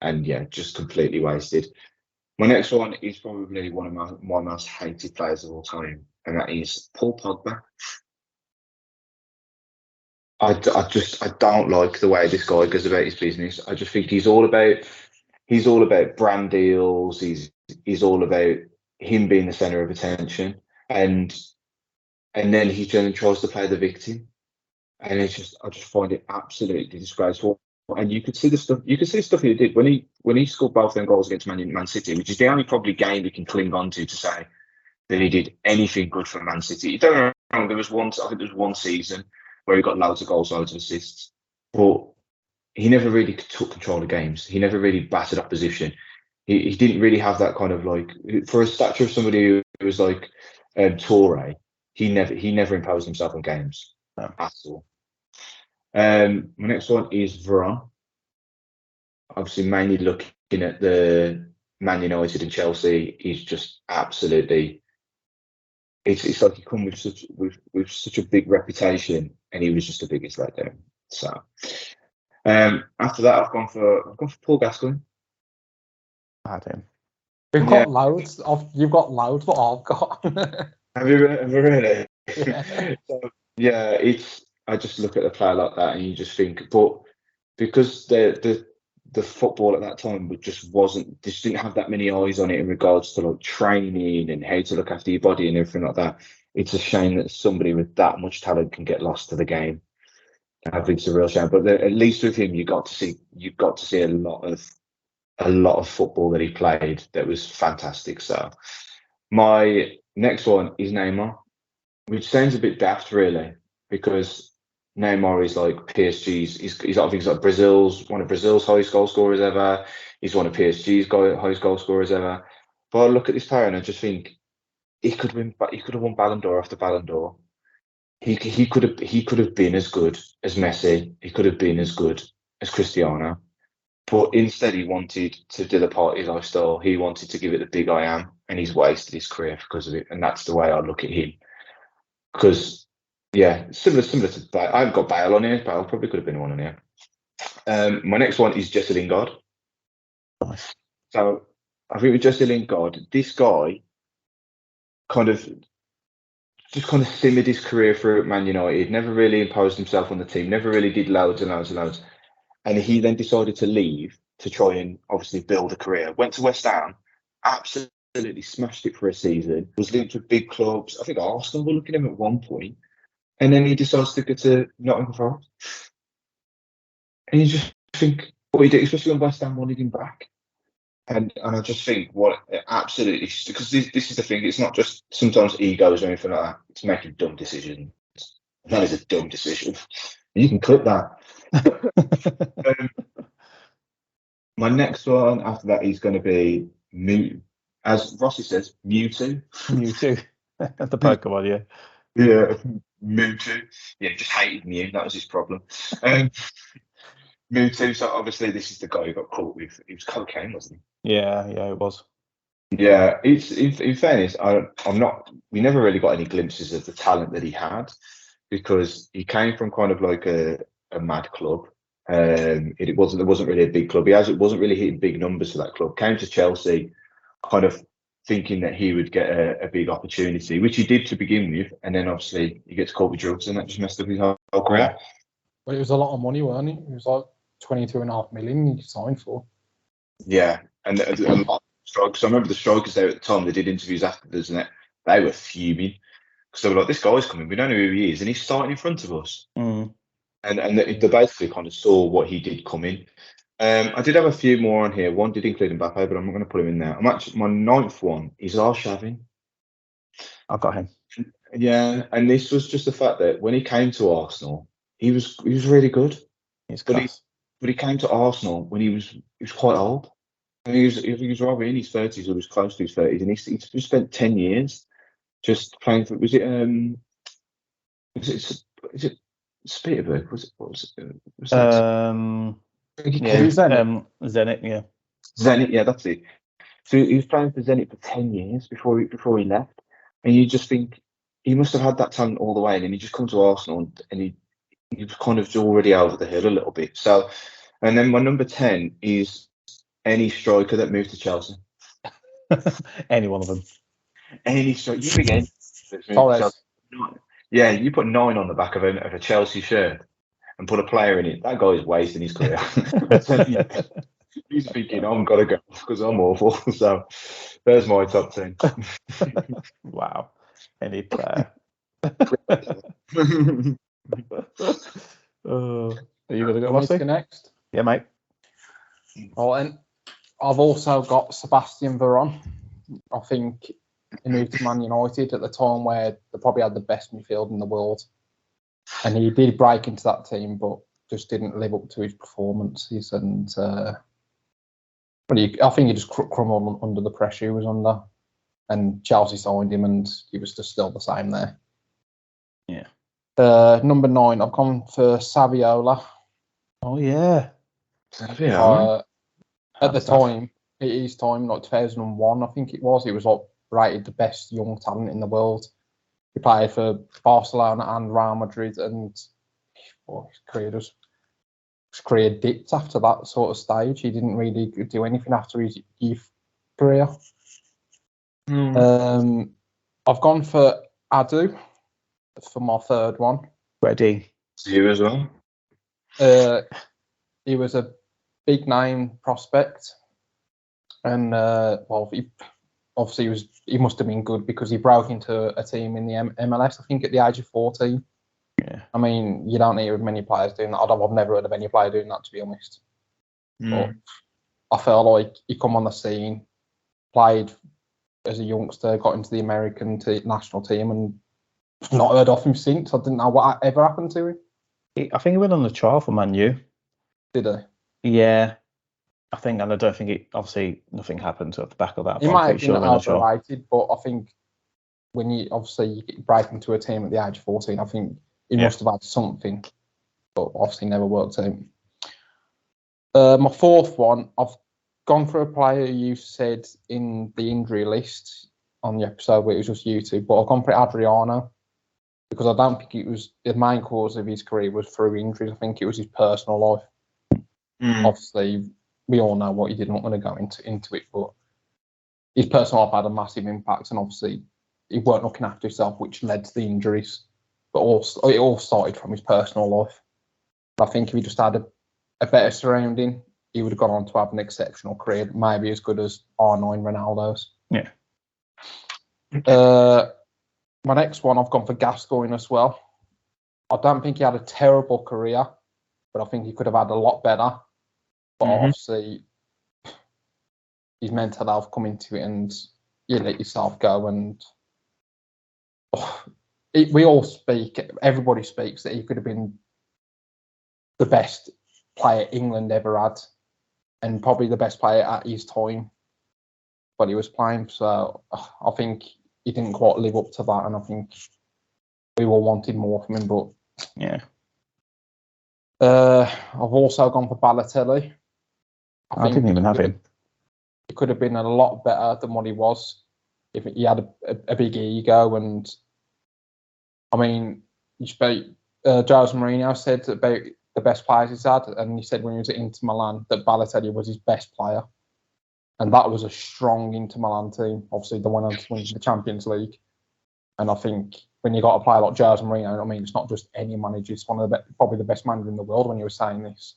And yeah, just completely wasted. My next one is probably one of my most hated players of all time, and that is Paul Pogba. I don't like the way this guy goes about his business. I just think he's all about brand deals. He's all about him being the center of attention, and then he tries to play the victim, and I just find it absolutely disgraceful. And you could see the stuff he did when he scored both them goals against Man City, which is the only probably game we can cling on to say that he did anything good for Man City. You don't know, I think there was one season where he got loads of goals, loads of assists, but he never really took control of games. He never really battered opposition. He didn't really have that kind of, like, for a stature of somebody who was like Toure, he never imposed himself on games at all. My next one is Varane. Obviously, mainly looking at the Man United and Chelsea, he's just absolutely. It's like he come with such a big reputation, and he was just the biggest letdown. So, after that, I've gone for Paul Gascoigne. Had him. We've got loads. You've got loads, what I've got. Have you really? Yeah. So, yeah, I just look at a player like that, and you just think, but because the football at that time just didn't have that many eyes on it in regards to like training and how to look after your body and everything like that. It's a shame that somebody with that much talent can get lost to the game. I think it's a real shame. But at least with him, you got to see a lot of football that he played that was fantastic. So my next one is Neymar, which sounds a bit daft, really, because Neymar is like PSG's. I think he's like one of Brazil's highest goal scorers ever. He's one of PSG's highest goal scorers ever. But I look at this player and I just think he could have won Ballon d'Or after Ballon d'Or. He could have been as good as Messi. He could have been as good as Cristiano. But instead, he wanted to do the party lifestyle. He wanted to give it the big I am, and he's wasted his career because of it. And that's the way I look at him. Because, yeah, similar to Bale. I haven't got Bale on here. Bale probably could have been one on here. My next one is Jesse Lingard. Nice. So I think with Jesse Lingard, this guy kind of simmered his career through at Man United. Never really imposed himself on the team. Never really did loads and loads and loads. And he then decided to leave to try and obviously build a career. Went to West Ham, absolutely smashed it for a season. Was linked with big clubs. I think Arsenal were looking at him at one point. And then he decides to go to Nottingham Forest. And you just think what he did, especially when West Ham wanted him back. And I just think what absolutely, because this is the thing, it's not just sometimes egos or anything like that. It's making dumb decisions. That is a dumb decision. You can clip that. My next one after that is going to be as Rossi says, Mewtwo. Mewtwo. The Pokemon, yeah. Yeah, Mewtwo. Yeah, just hated Mew. That was his problem. Mewtwo. So obviously, this is the guy who got caught with. It was cocaine, wasn't he? Yeah, it was. Yeah, it's in fairness, I'm not. We never really got any glimpses of the talent that he had because he came from kind of like a mad club, There wasn't really a big club. It wasn't really hitting big numbers for that club. Came to Chelsea, kind of thinking that he would get a big opportunity, which he did to begin with, and then obviously he gets caught with drugs, and that just messed up his whole career. But it was a lot of money, wasn't it? It was like 22.5 million he signed for. Yeah, and a lot of strikers. I remember the strikers there at the time. They did interviews afterwards, and they were fuming because they were like, "This guy's coming. We don't know who he is, and he's starting in front of us." And they basically kind of saw what he did coming. I did have a few more on here. One did include Mbappe, but I'm not going to put him in there. My 9th one is Arshavin. I've got him. Yeah, and this was just the fact that when he came to Arsenal, he was really good. But he came to Arsenal when he was quite old. And he was rather in his 30s, or was close to his 30s, and he spent 10 years just playing for. Was it Spitterberg? Zenit, yeah. Zenit, yeah, that's it. So he was playing for Zenit for 10 years before he left, and you just think he must have had that talent all the way, and then he just come to Arsenal, and he was kind of already over the hill a little bit. So, and then my number 10 is any striker that moved to Chelsea. Any one of them. Any striker. You again. Yeah, you put 9 on the back of a Chelsea shirt and put a player in it. That guy is wasting his career. He's thinking, I'm got to go because I'm awful. So there's my top 10. Wow. Any player. Are you going to go next? Yeah, mate. Oh, and I've also got Sebastian Veron. I think he moved to Man United at the time where they probably had the best midfield in the world. And he did break into that team, but just didn't live up to his performances. And I think he just crumbled under the pressure he was under. And Chelsea signed him, and he was just still the same there. Yeah. Number 9, I've gone for Saviola. Oh, yeah. Saviola. At the time, his time, like 2001, I think it was like rated the best young talent in the world. He played for Barcelona and Real Madrid, and his career dipped after that sort of stage. He didn't really do anything after his youth career. I've gone for Adu for my 3rd one. Ready. You as well. He was a big name prospect, and he must have been good because he broke into a team in the MLS, I think, at the age of 14. Yeah. I mean, you don't hear of many players doing that. I've never heard of any player doing that, to be honest. But I felt like he come on the scene, played as a youngster, got into the American national team, and not heard of him since. I didn't know what ever happened to him. I think he went on the trial for Man U. Did he? Yeah. I think, and I don't think obviously nothing happened at the back of that. He might have been overrated, but I think when you break into a team at the age of 14, I think he must have had something, but obviously never worked out. My 4th one, I've gone for a player you said in the injury list on the episode where it was just you two, but I've gone for Adriano because I don't think it was the main cause of his career was through injuries. I think it was his personal life. Obviously, we all know what he did. I'm not going to go into it, but his personal life had a massive impact, and obviously he weren't looking after himself, which led to the injuries. But it all started from his personal life. I think if he just had a better surrounding, he would have gone on to have an exceptional career, maybe as good as R9 Ronaldo's. Yeah. My next one, I've gone for Gascoigne as well. I don't think he had a terrible career, but I think he could have had a lot better. But obviously, his mental health come into it, and you let yourself go. And everybody speaks that he could have been the best player England ever had, and probably the best player at his time when he was playing. So I think he didn't quite live up to that, and I think we all wanted more from him. But yeah, I've also gone for Balotelli. I didn't even have him. He could have been a lot better than what he was if he had a big ego. And I mean, Jose Mourinho said about the best players he's had, and he said when he was at Inter Milan that Balotelli was his best player, and that was a strong Inter Milan team. Obviously, the one that wins the Champions League, and I think when you got a player like Jose Mourinho, I mean, it's not just any manager; it's one of the probably the best manager in the world. When you were saying this,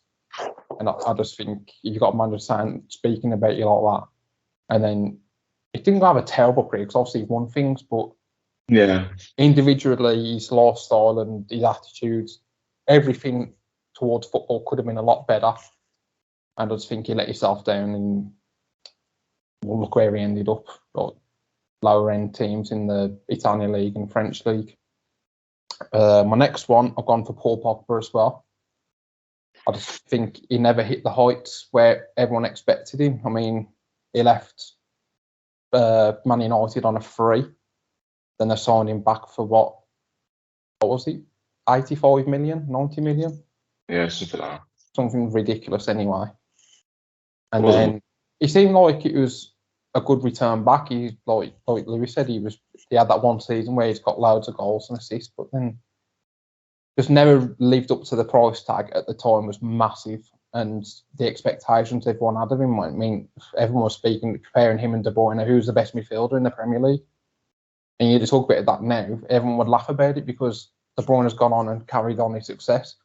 and I just think you got a manager speaking about you like that, and then he didn't have a terrible career because obviously he won things, but Yeah. individually, his lifestyle and his attitudes, everything towards football could have been a lot better. And I just think he let himself down, and well, look where he ended up. Like, lower end teams in the Italian league and French league. My next one, I've gone for Paul Pogba as well. I just think he never hit the heights where everyone expected him. I mean, he left Man United on a free. Then they signed him back for what was it? 85 million, 90 million? Yeah, something like that. Something ridiculous anyway. And then it seemed like it was a good return back. He, like Lewis said, he had that one season where he's got loads of goals and assists, but then just never lived up to the price tag at the time. Was massive, and the expectations everyone had of him. I mean, everyone was comparing him and De Bruyne, who's the best midfielder in the Premier League. And you talk about that now, everyone would laugh about it because De Bruyne has gone on and carried on his success.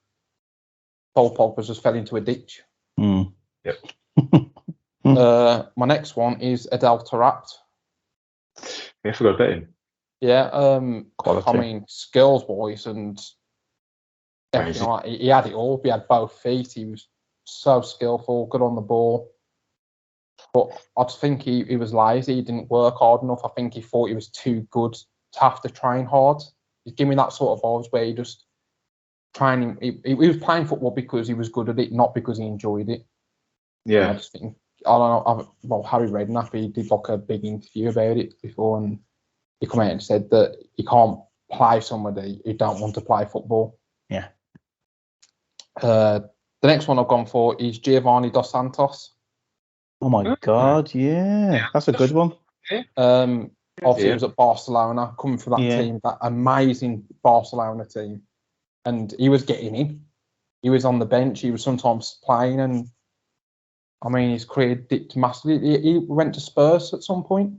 Paul Pogba just fell into a ditch. Yep. My next one is Adel Taarabt. Yeah, I forgot about him. Yeah, Quality. I mean, skills-wise and everything like that, he had it all. He had both feet. He was so skillful, good on the ball. But I just think he was lazy. He didn't work hard enough. I think he thought he was too good to have to train hard. He's giving me that sort of vibes where he just training. He was playing football because he was good at it, not because he enjoyed it. Yeah. And I just think, I don't know. Harry Redknapp, he did like a big interview about it before, and he came out and said that you can't play somebody who don't want to play football. Yeah. The next one I've gone for is Giovanni Dos Santos. Oh my God, yeah. That's a good one. Obviously, he was at Barcelona, coming from that team, that amazing Barcelona team. And he was getting in. He was on the bench. He was sometimes playing. And, I mean, his career dipped massively. He went to Spurs at some point.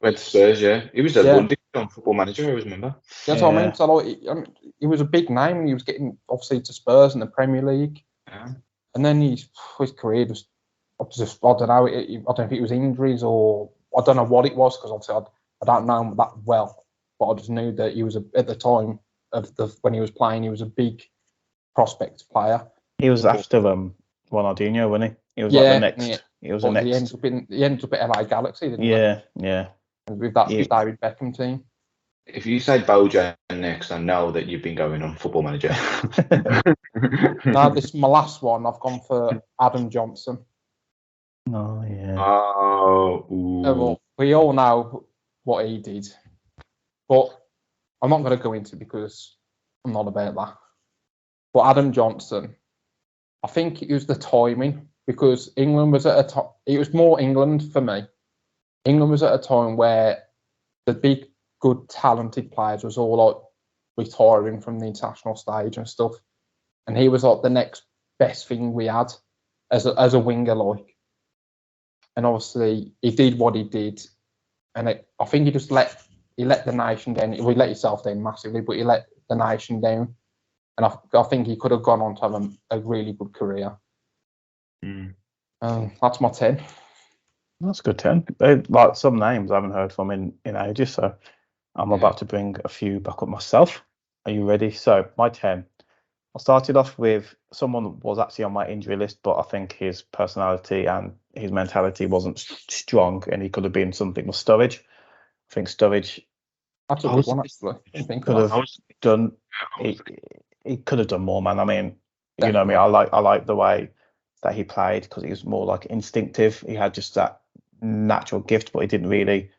Went to Spurs, yeah. He was a on Football Manager, I always remember. That's what I mean. So, like, he was a big name. He was getting, obviously, to Spurs in the Premier League. Yeah. And then his career just I don't know. I don't know if it was injuries or I don't know what it was because obviously I don't know him that well. But I just knew that he was at the time of when he was playing, he was a big prospect player. He was after Ronaldinho, wasn't he? He was like the next. Yeah. He was the next. He ended up at LA Galaxy, didn't he? Yeah. And with that David Beckham team. If you say Bojan next, I know that you've been going on Football Manager. Now, this is my last one. I've gone for Adam Johnson. Oh, yeah. Oh, well, we all know what he did. But I'm not going to go into it because I'm not about that. But Adam Johnson, I think it was the timing because England was at a time, it was more England for me. England was at a time where the big, good, talented players was all like retiring from the international stage and stuff. And he was like the next best thing we had as a winger, like. And obviously he did what he did. And I think he just let the nation down. He let himself down massively, but he let the nation down. And I think he could have gone on to have a really good career. That's my 10. That's a good 10. Like some names I haven't heard from in ages, so I'm about to bring a few back up myself. Are you ready? So my 10. I started off with someone that was actually on my injury list, but I think his personality and his mentality wasn't strong, and he could have been something with Sturridge. I think Sturridge. That's a good one, actually. Could have done. He could have done more, man. I mean, you know me. I like the way that he played because he was more like instinctive. He had just that natural gift, but he didn't really.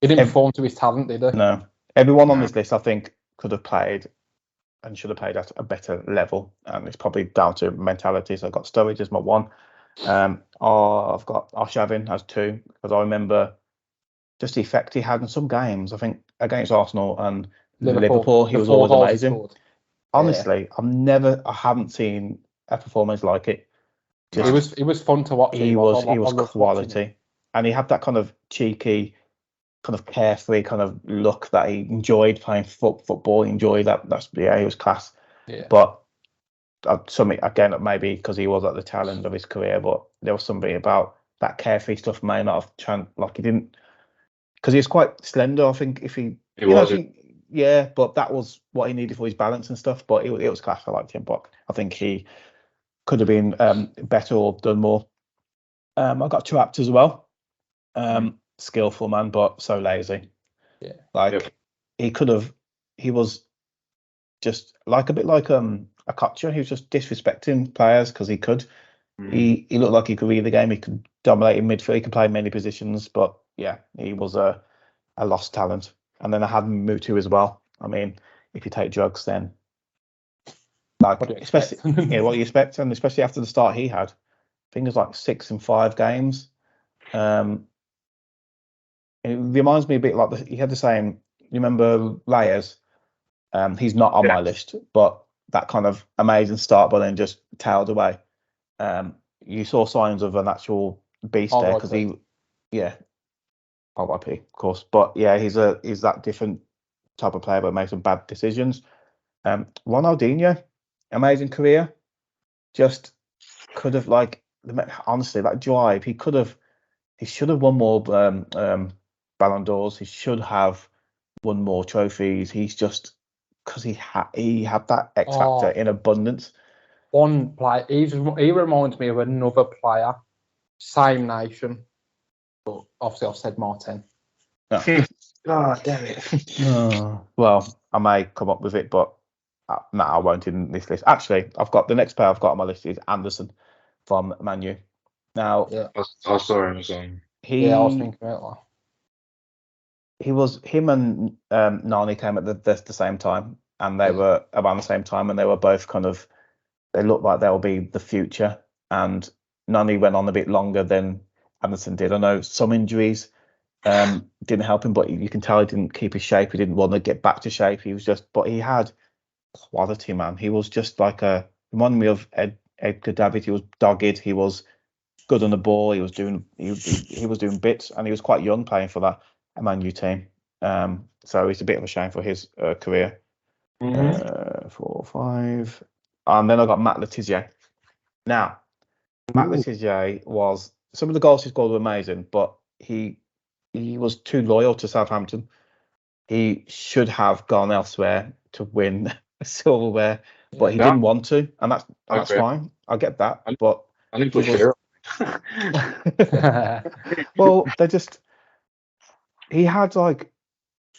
He didn't perform to his talent, did he? No. Everyone on this list, I think, could have played and should have played at a better level. And it's probably down to mentality. So I've got Sturridge as my 1. I've got Arshavin as 2 because I remember just the effect he had in some games. I think against Arsenal and Liverpool he was always amazing. honestly, I haven't seen a performance like it. It was fun to watch. He was quality, and he had that kind of cheeky, kind of carefree kind of look that he enjoyed playing football. He enjoyed that. He was class. Yeah. But something again, maybe because he was at the tail end of his career, but there was something about that carefree stuff may not have he didn't, because he was quite slender. I think but that was what he needed for his balance and stuff. But it was class. I liked him, but I think he could have been better or done more. I got trapped as well. Skillful man, but so lazy. Yeah. He was just like a bit like a Kocher. He was just disrespecting players because he could. He looked like he could read the game. He could dominate in midfield. He could play many positions. But yeah, he was a lost talent. And then I had Mutu as well. I mean, if you take drugs, then what do you expect? And especially after the start he had, I think it was like 6 in 5 games. It reminds me a bit like he had the same. You remember Reyes? He's not on my list, but that kind of amazing start, but then just tailed away. You saw signs of an actual beast there because RIP, of course. But yeah, he's that different type of player, but makes some bad decisions. Ronaldinho, amazing career, just could have honestly that drive. He should have won more Ballon d'Ors. He should have won more trophies. He's just because he had that X factor in abundance. One player, he reminds me of another player, same nation, but obviously I've said Martin. Oh, damn it. Well, I may come up with it, but no, I won't in this list. Actually, the next player I've got on my list is Anderson from Man U. Now, I saw him as well. I was thinking about that. Him and Nani came at the same time, and they were around the same time, and they were both they looked like they'll be the future. And Nani went on a bit longer than Anderson did. I know some injuries didn't help him, but you can tell he didn't keep his shape. He didn't want to get back to shape. But he had quality, man. He was just reminded me of Edgar David. He was dogged. He was good on the ball. He was doing bits, and he was quite young playing for that Man U team. So it's a bit of a shame for his career. 4, 5, and then I got Matt Letizia. Now, Matt Letizia was some of the goals he scored were amazing, but he was too loyal to Southampton. He should have gone elsewhere to win a silverware, but he didn't want to, and that's fine. I get that, but I think for well,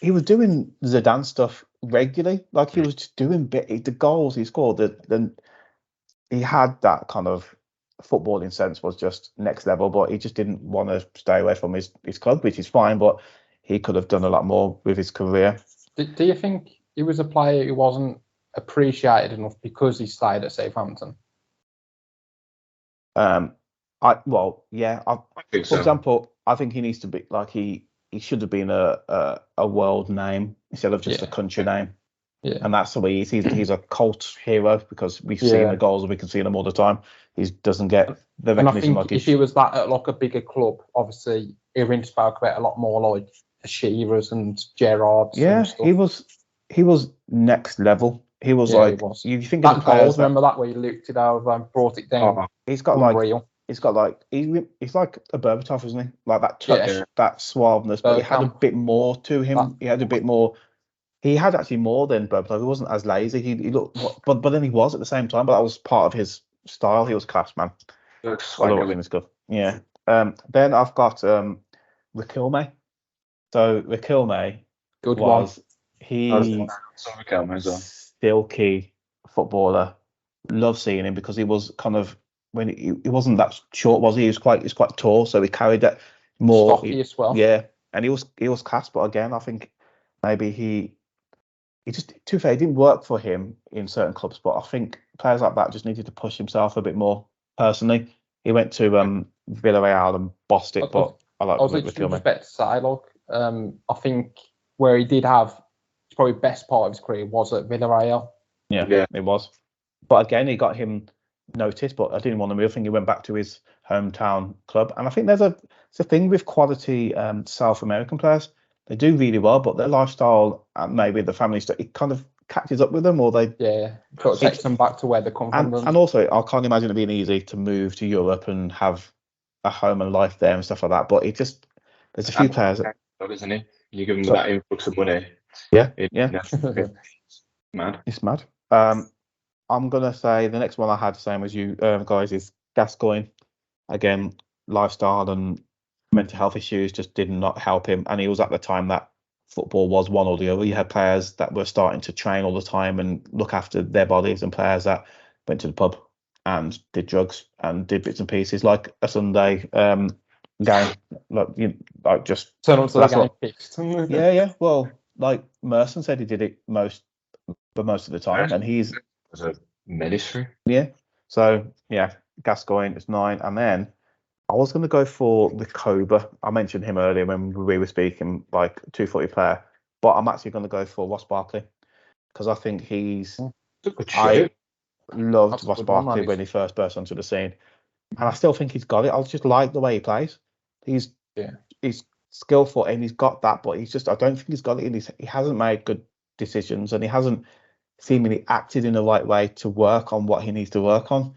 he was doing Zidane stuff regularly. Like he was just doing the goals he scored. Then he had that kind of footballing sense was just next level, but he just didn't want to stay away from his club, which is fine. But he could have done a lot more with his career. Do you think he was a player who wasn't appreciated enough because he stayed at Southampton? I think so. For example, I think he needs to be he should have been a world name instead of just a country name. Yeah. And that's the way he's a cult hero because we've seen the goals and we can see them all the time. He doesn't get the recognition. And I think if he was that at a bigger club, obviously Irving spoke about a lot more like Shearers and Gerrards. Yeah, and stuff. he was next level. He was you think that of the players. Remember that where he looked it over and brought it down. He's got unreal. He's like a Berbatov, isn't he? Like that touch, that suaveness, but he had a bit more to him. He had a bit more. He had actually more than Berbatov. He wasn't as lazy. He looked, but then he was at the same time. But that was part of his style. He was class, man. Yeah. Then I've got Riquelme. So Riquelme silky footballer. Love seeing him because he was kind of when he wasn't that short, was he? He was quite tall, so he carried that more. Stocky as well. Yeah, and he was class. But again, I think maybe he just, to be fair, it didn't work for him in certain clubs. But I think players like that just needed to push himself a bit more. Personally, he went to Villarreal and bossed it. But I was just about to say, look, I think where he did have probably best part of his career was at Villarreal. Yeah, it was. But again, he got him noticed, but I didn't want to move. I think he went back to his hometown club. And I think there's a thing with quality South American players. They do really well, but their lifestyle and maybe the family stuff, it kind of catches up with them, or they sort of takes them back to where they come from. And also, I can't imagine it being easy to move to Europe and have a home and life there and stuff like that. But it just, there's a few players. Isn't it? You give them that influx of money. Yeah. It's mad. It's mad. I'm gonna say the next one I had, same as you guys, is Gascoigne. Again, lifestyle and mental health issues just did not help him, and he was at the time that football was one or the other. You had players that were starting to train all the time and look after their bodies, and players that went to the pub and did drugs and did bits and pieces, like a Sunday game, like just turn on to the game fixed. Yeah. Well, like Merson said, he did it most of the time, and he's as a ministry. Yeah. So yeah, Gascoigne is 9, and then I was going to go for the Cobra. I mentioned him earlier when we were speaking, like 240 player, but I'm actually going to go for Ross Barkley because I think he's. I loved Ross Barkley when he first burst onto the scene, and I still think he's got it. I just like the way he plays. He's skillful and he's got that, but he's just, I don't think he's got it. He hasn't made good decisions, and he hasn't seemingly acted in the right way to work on what he needs to work on.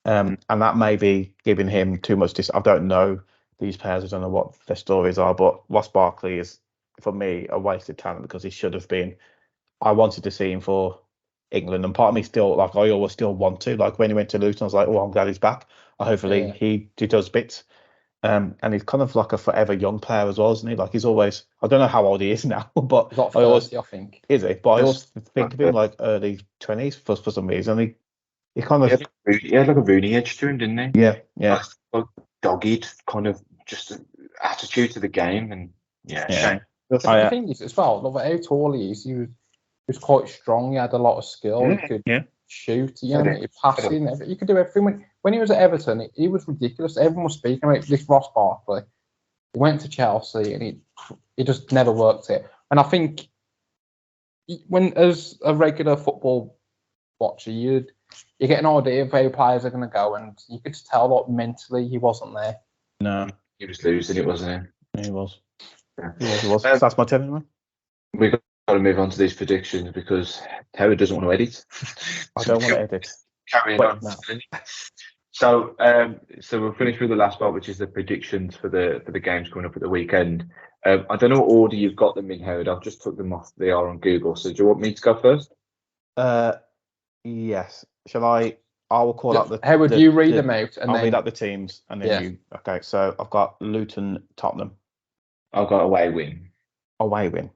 And that may be giving him too much. I don't know these players. I don't know what their stories are, but Ross Barkley is, for me, a wasted talent because he should have been. I wanted to see him for England, and part of me still, like, I always still want to. Like when he went to Luton, I was like, oh, I'm glad he's back. Hopefully he does bits. And he's kind of like a forever young player as well, isn't he? Like he's always, I don't know how old he is now, but he's got 30, I think. Is he? But I always think of him like early 20s for some reason. He kind of he had like a Rooney edge to him, didn't he? Yeah. Like dogged kind of just attitude to the game, and shame. The thing is as well, look at how tall he is. He was quite strong. He had a lot of skill. He could shoot. He passing. He could do everything. When he was at Everton, he was ridiculous. Everyone was speaking about this Ross Barkley. He went to Chelsea and he just never worked it. And I think when, as a regular football watcher, you get an idea of how players are going to go, and you could just tell that mentally he wasn't there. No, he was losing it, wasn't he? He was. He was. That's my telling. We've got to move on to these predictions because Howard doesn't want to edit. I don't want to edit. Carrying on. No. So we'll finish with the last part, which is the predictions for the games coming up at the weekend. I don't know what order you've got them in, Howard. I've just took them off. They are on Google. So do you want me to go first? Yes. Shall I? I will call out the. Howard, you read them out, and I'll read out the teams, and then you. Okay. So I've got Luton, Tottenham. I've got away win. Away win.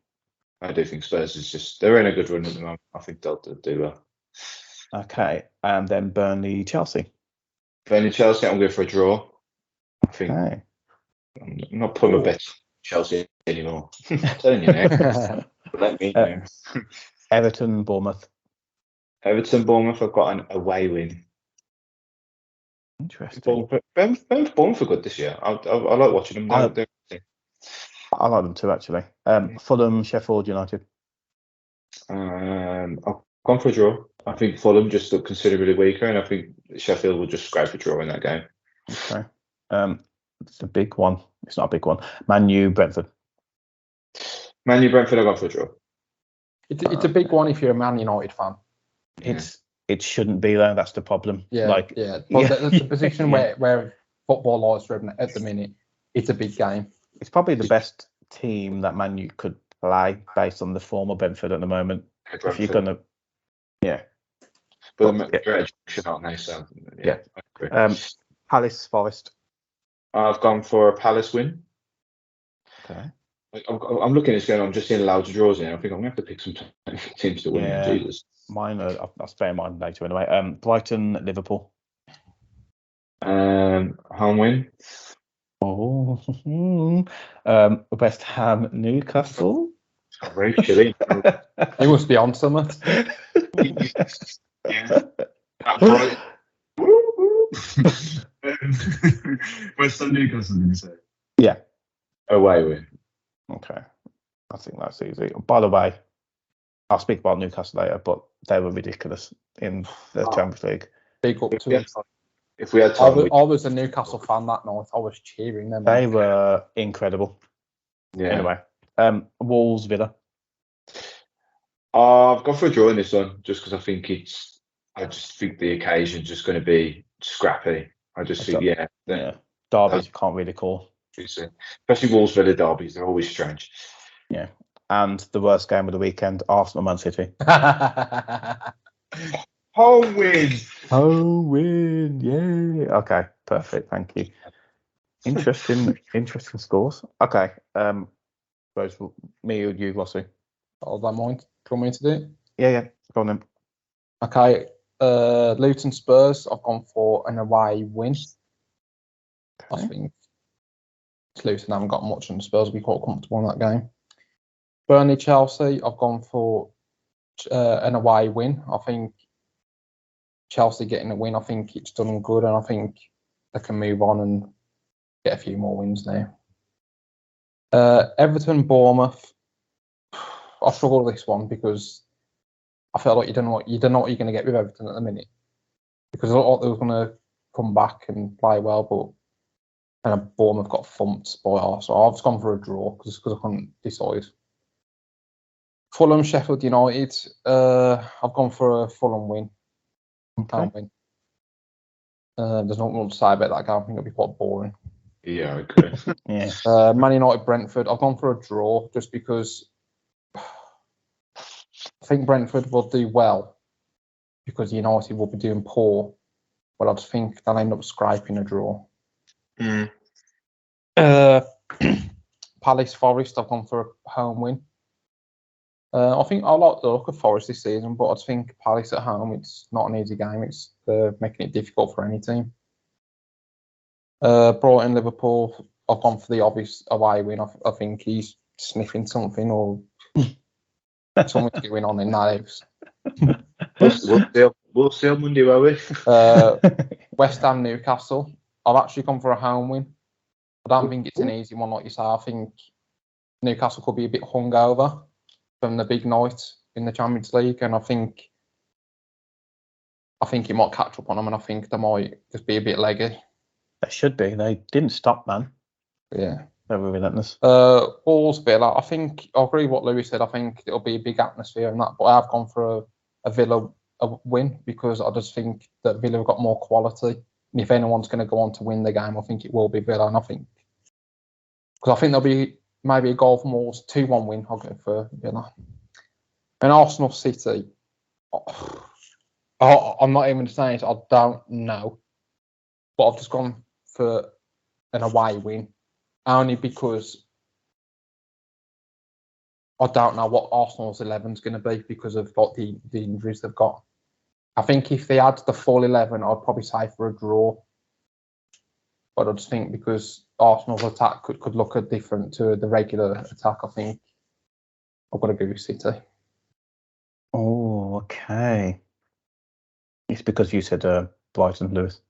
I do think Spurs is they're in a good run at the moment. I think they'll do well. Okay, and then Burnley, Chelsea. Burnley, Chelsea. I'm going for a draw. I think. Okay. I'm not putting my bet Chelsea anymore. I'm telling you now. Let me know. Everton, Bournemouth. Everton, Bournemouth. I've got an away win. Interesting. Bournemouth are good this year. I like watching them. I like them too, actually. Fulham, Sheffield United. I've gone for a draw. I think Fulham just look considerably weaker, and I think Sheffield will just scrape a draw in that game. Okay. It's a big one. It's not a big one. Man U, Brentford. Man U, Brentford. I've gone for a draw. It's a big one if you're a Man United fan. It shouldn't be there. That's the problem. But that's the position where football lies at the minute. It's a big game. It's probably the best team that Man U could play based on the form of Brentford at the moment. If you're gonna, but they're education, aren't they? So Palace, Forest. I've gone for a Palace win. Okay. I'm looking at this going. I'm just seeing loads of draws here. I think I'm going to have to pick some teams to win. Yeah. Jesus. Mine are. I'll spare mine later anyway. Brighton, Liverpool. Home win. Oh. West Ham, Newcastle. Very chilly. It must be on something. Yeah. Right. West Ham, Newcastle, did you say? Yeah. Away win. Okay. I think that's easy. By the way, I'll speak about Newcastle later, but they were ridiculous in the Champions League. Big up to them. If we had I time, was a Newcastle fan that night. I was cheering them. They were incredible. yeah. Anyway, Wolves Villa. I've gone for a draw in this one just because I just think the occasion's just going to be scrappy. I just think, Derbies you can't really call. Especially Wolves Villa derbies, they're always strange. Yeah. And the worst game of the weekend, Arsenal Man City. Home win! Home win! Yay! Okay, perfect. Thank you. Interesting scores. Okay. Both me or you, Glossy? I don't mind. Do you want me to do it? Yeah. Go on then. Okay. Luton Spurs, I've gone for an away win. Okay. I think Luton haven't got much, and the Spurs will be quite comfortable in that game. Burnley Chelsea, I've gone for an away win. I think Chelsea getting a win, I think it's done them good, and I think they can move on and get a few more wins now. Everton Bournemouth, I struggle with this one because I feel like you don't know what you're going to get with Everton at the minute, because I thought they were going to come back and play well, but Bournemouth got thumped by Arsenal. I've just gone for a draw because I couldn't decide. Fulham Sheffield United, I've gone for a Fulham win. Okay. Win. There's not much to say about that game. I think it'll be quite boring. Yeah, I agree. Yeah. Man United Brentford, I've gone for a draw just because I think Brentford will do well because United will be doing poor, but I just think they'll end up scraping a draw. Palace Forest, I've gone for a home win. I think I like the look of Forest this season, but I just think Palace at home, it's not an easy game. It's making it difficult for any team. Brighton Liverpool, I've gone for the obvious away win. I think he's sniffing something or something's going on in that house. We'll see on Monday, will we? West Ham Newcastle, I've actually gone for a home win. I don't think it's an easy one, like you say. I think Newcastle could be a bit hungover from the big night in the Champions League, and I think it might catch up on them, and I think they might just be a bit leggy. They should be. They didn't stop, man. Yeah. They were relentless. Wolves Villa, I think I agree with what Louis said. I think it'll be a big atmosphere and that, but I have gone for a Villa win because I just think that Villa have got more quality. And if anyone's going to go on to win the game, I think it will be Villa, and I think there'll be maybe a goal from Wolves, 2-1 win. I'll go for Villa. And Arsenal City, I'm not even saying it, I don't know. But I've just gone for an away win, only because I don't know what Arsenal's 11 is going to be because of what the injuries they've got. I think if they had the full 11, I'd probably say for a draw. But I just think because Arsenal's attack could look different to the regular attack, I think I've got to go with City. Oh, okay. It's because you said Brighton, Lewis.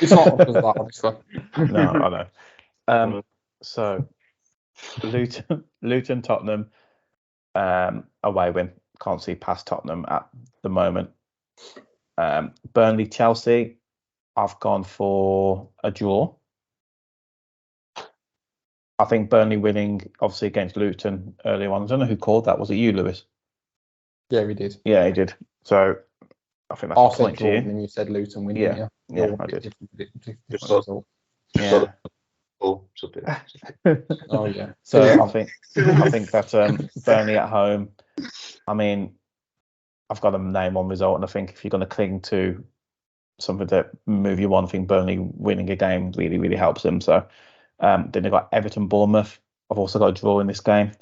It's not because of that, obviously. No, I know. So, Luton, Tottenham, away win. Can't see past Tottenham at the moment. Burnley, Chelsea, I've gone for a draw. I think Burnley winning, obviously, against Luton earlier on. I don't know who called that. Was it you, Lewis? Yeah, we did. Yeah, he did. So, I think that's a point to you. And you said Luton winning. Yeah, yeah, I did. Yeah. Oh yeah. So I think that Burnley at home. I mean, I've got a name on result, and I think if you're going to cling to something that move you on, I think Burnley winning a game really, really helps them. So then they've got Everton, Bournemouth. I've also got a draw in this game.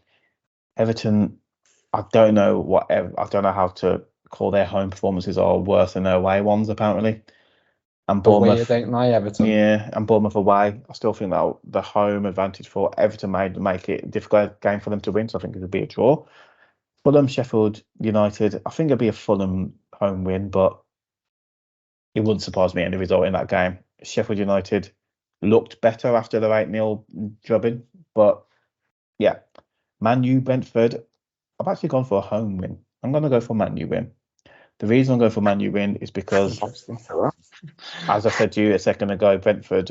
Everton, I don't know how to call their home performances are worse than their away ones apparently. And Bournemouth, Everton. Yeah, and Bournemouth away. I still think that the home advantage for Everton make it a difficult game for them to win. So I think it'll be a draw. Fulham, Sheffield United. I think it'll be a Fulham home win, but it wouldn't surprise me any result in that game. Sheffield United looked better after their 8-0 drubbing, but yeah. Man U, Brentford. I've actually gone for a home win. I'm going to go for Man U win. The reason I'm going for Man U win is because, as I said to you a second ago, Brentford,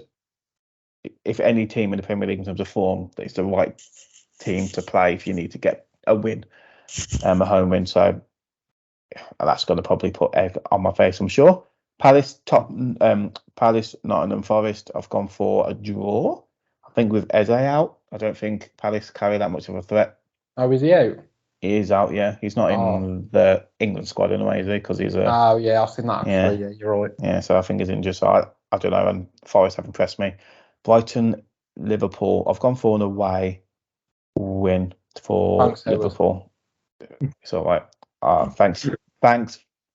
if any team in the Premier League in terms of form, it's the right team to play if you need to get a win, a home win. So that's going to probably put egg on my face, I'm sure. Palace, Nottingham Forest, I've gone for a draw. I think with Eze out, I don't think Palace carry that much of a threat. Oh, is he out? He is out, yeah. He's not in the England squad anyway, is he? Because he's a... Oh, yeah, I've seen that actually. Yeah, you're right. Yeah, so I think he's injured. So I don't know, and Forest have impressed me. Brighton, Liverpool, I've gone for an away win for Liverpool. It's all right. Thanks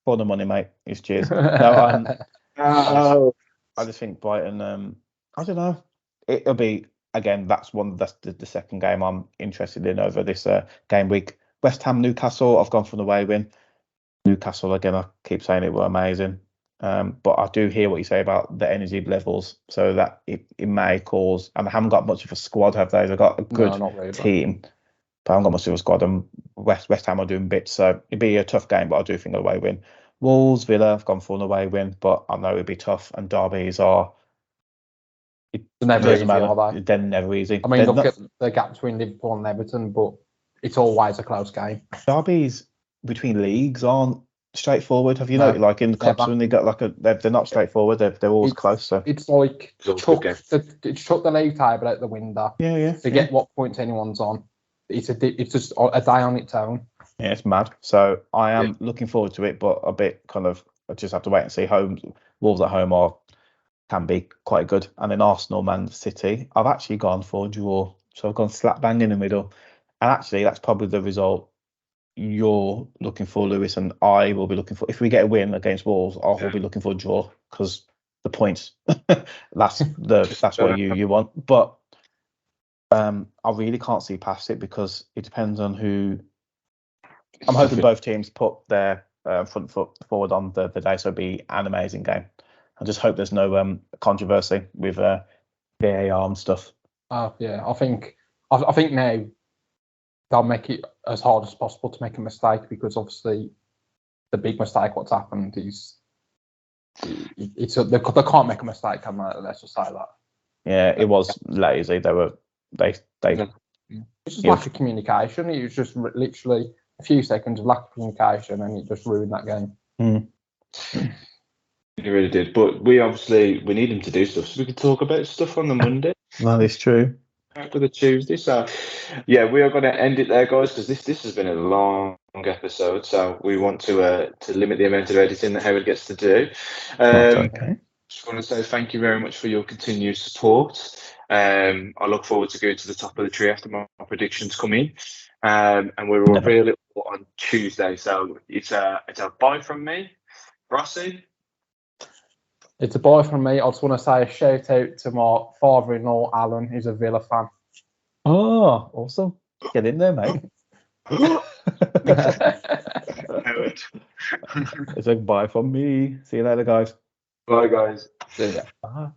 for the money, mate. It's cheers. No, I just think Brighton. I don't know. It'll be again. That's the second game I'm interested in over this game week. West Ham, Newcastle. I've gone for an away win. Newcastle again. I keep saying it were amazing, but I do hear what you say about the energy levels. So that it may cause. And I haven't got much of a squad, have they? They've got a good team. But I haven't got much of a squad, and West Ham are doing bits, so it'd be a tough game, but I do think an away win. Wolves, Villa, I've gone for an away win, but I know it'd be tough, and derbies are... They're never easy, are they? They're never easy. I mean, look at the gap between Liverpool and Everton, but it's always a close game. Derbies between leagues aren't straightforward. Have you noticed, like in the cups, when they got they're not straightforward, they're always close. So it's like chuck the league table out the window. Yeah. Forget what points anyone's on. It's just a day on its own. Yeah, it's mad. So I am looking forward to it, but a bit kind of I just have to wait and see. Wolves at home can be quite good, and then Arsenal, Man City. I've actually gone for a draw, so I've gone slap bang in the middle, and actually that's probably the result you're looking for, Lewis, and I will be looking for. If we get a win against Wolves, I will be looking for a draw because the points. that's what you want, but. I really can't see past it because it depends on who. I'm hoping both teams put their front foot forward on the day, so it'll be an amazing game. I just hope there's no controversy with VAR and stuff. Oh yeah, I think now they'll make it as hard as possible to make a mistake, because obviously the big mistake what's happened is they can't make a mistake, can they? Let's just say that. Yeah, it was lazy. They it's just lack of communication. It was just literally a few seconds of lack of communication, and it just ruined that game. It really did. But we need him to do stuff so we can talk about stuff on the Monday. That is true. After the Tuesday. So yeah, we are going to end it there, guys, because this has been a long episode. So we want to limit the amount of editing that Howard gets to do. Okay. Just want to say thank you very much for your continued support. I look forward to going to the top of the tree after my predictions come in. And we're all really on Tuesday. So it's a bye from me. Rossi? It's a bye from me. I just want to say a shout out to my father-in-law, Alan, who's a Villa fan. Oh, awesome. Get in there, mate. It's a bye from me. See you later, guys. Bye, guys. See ya. Bye.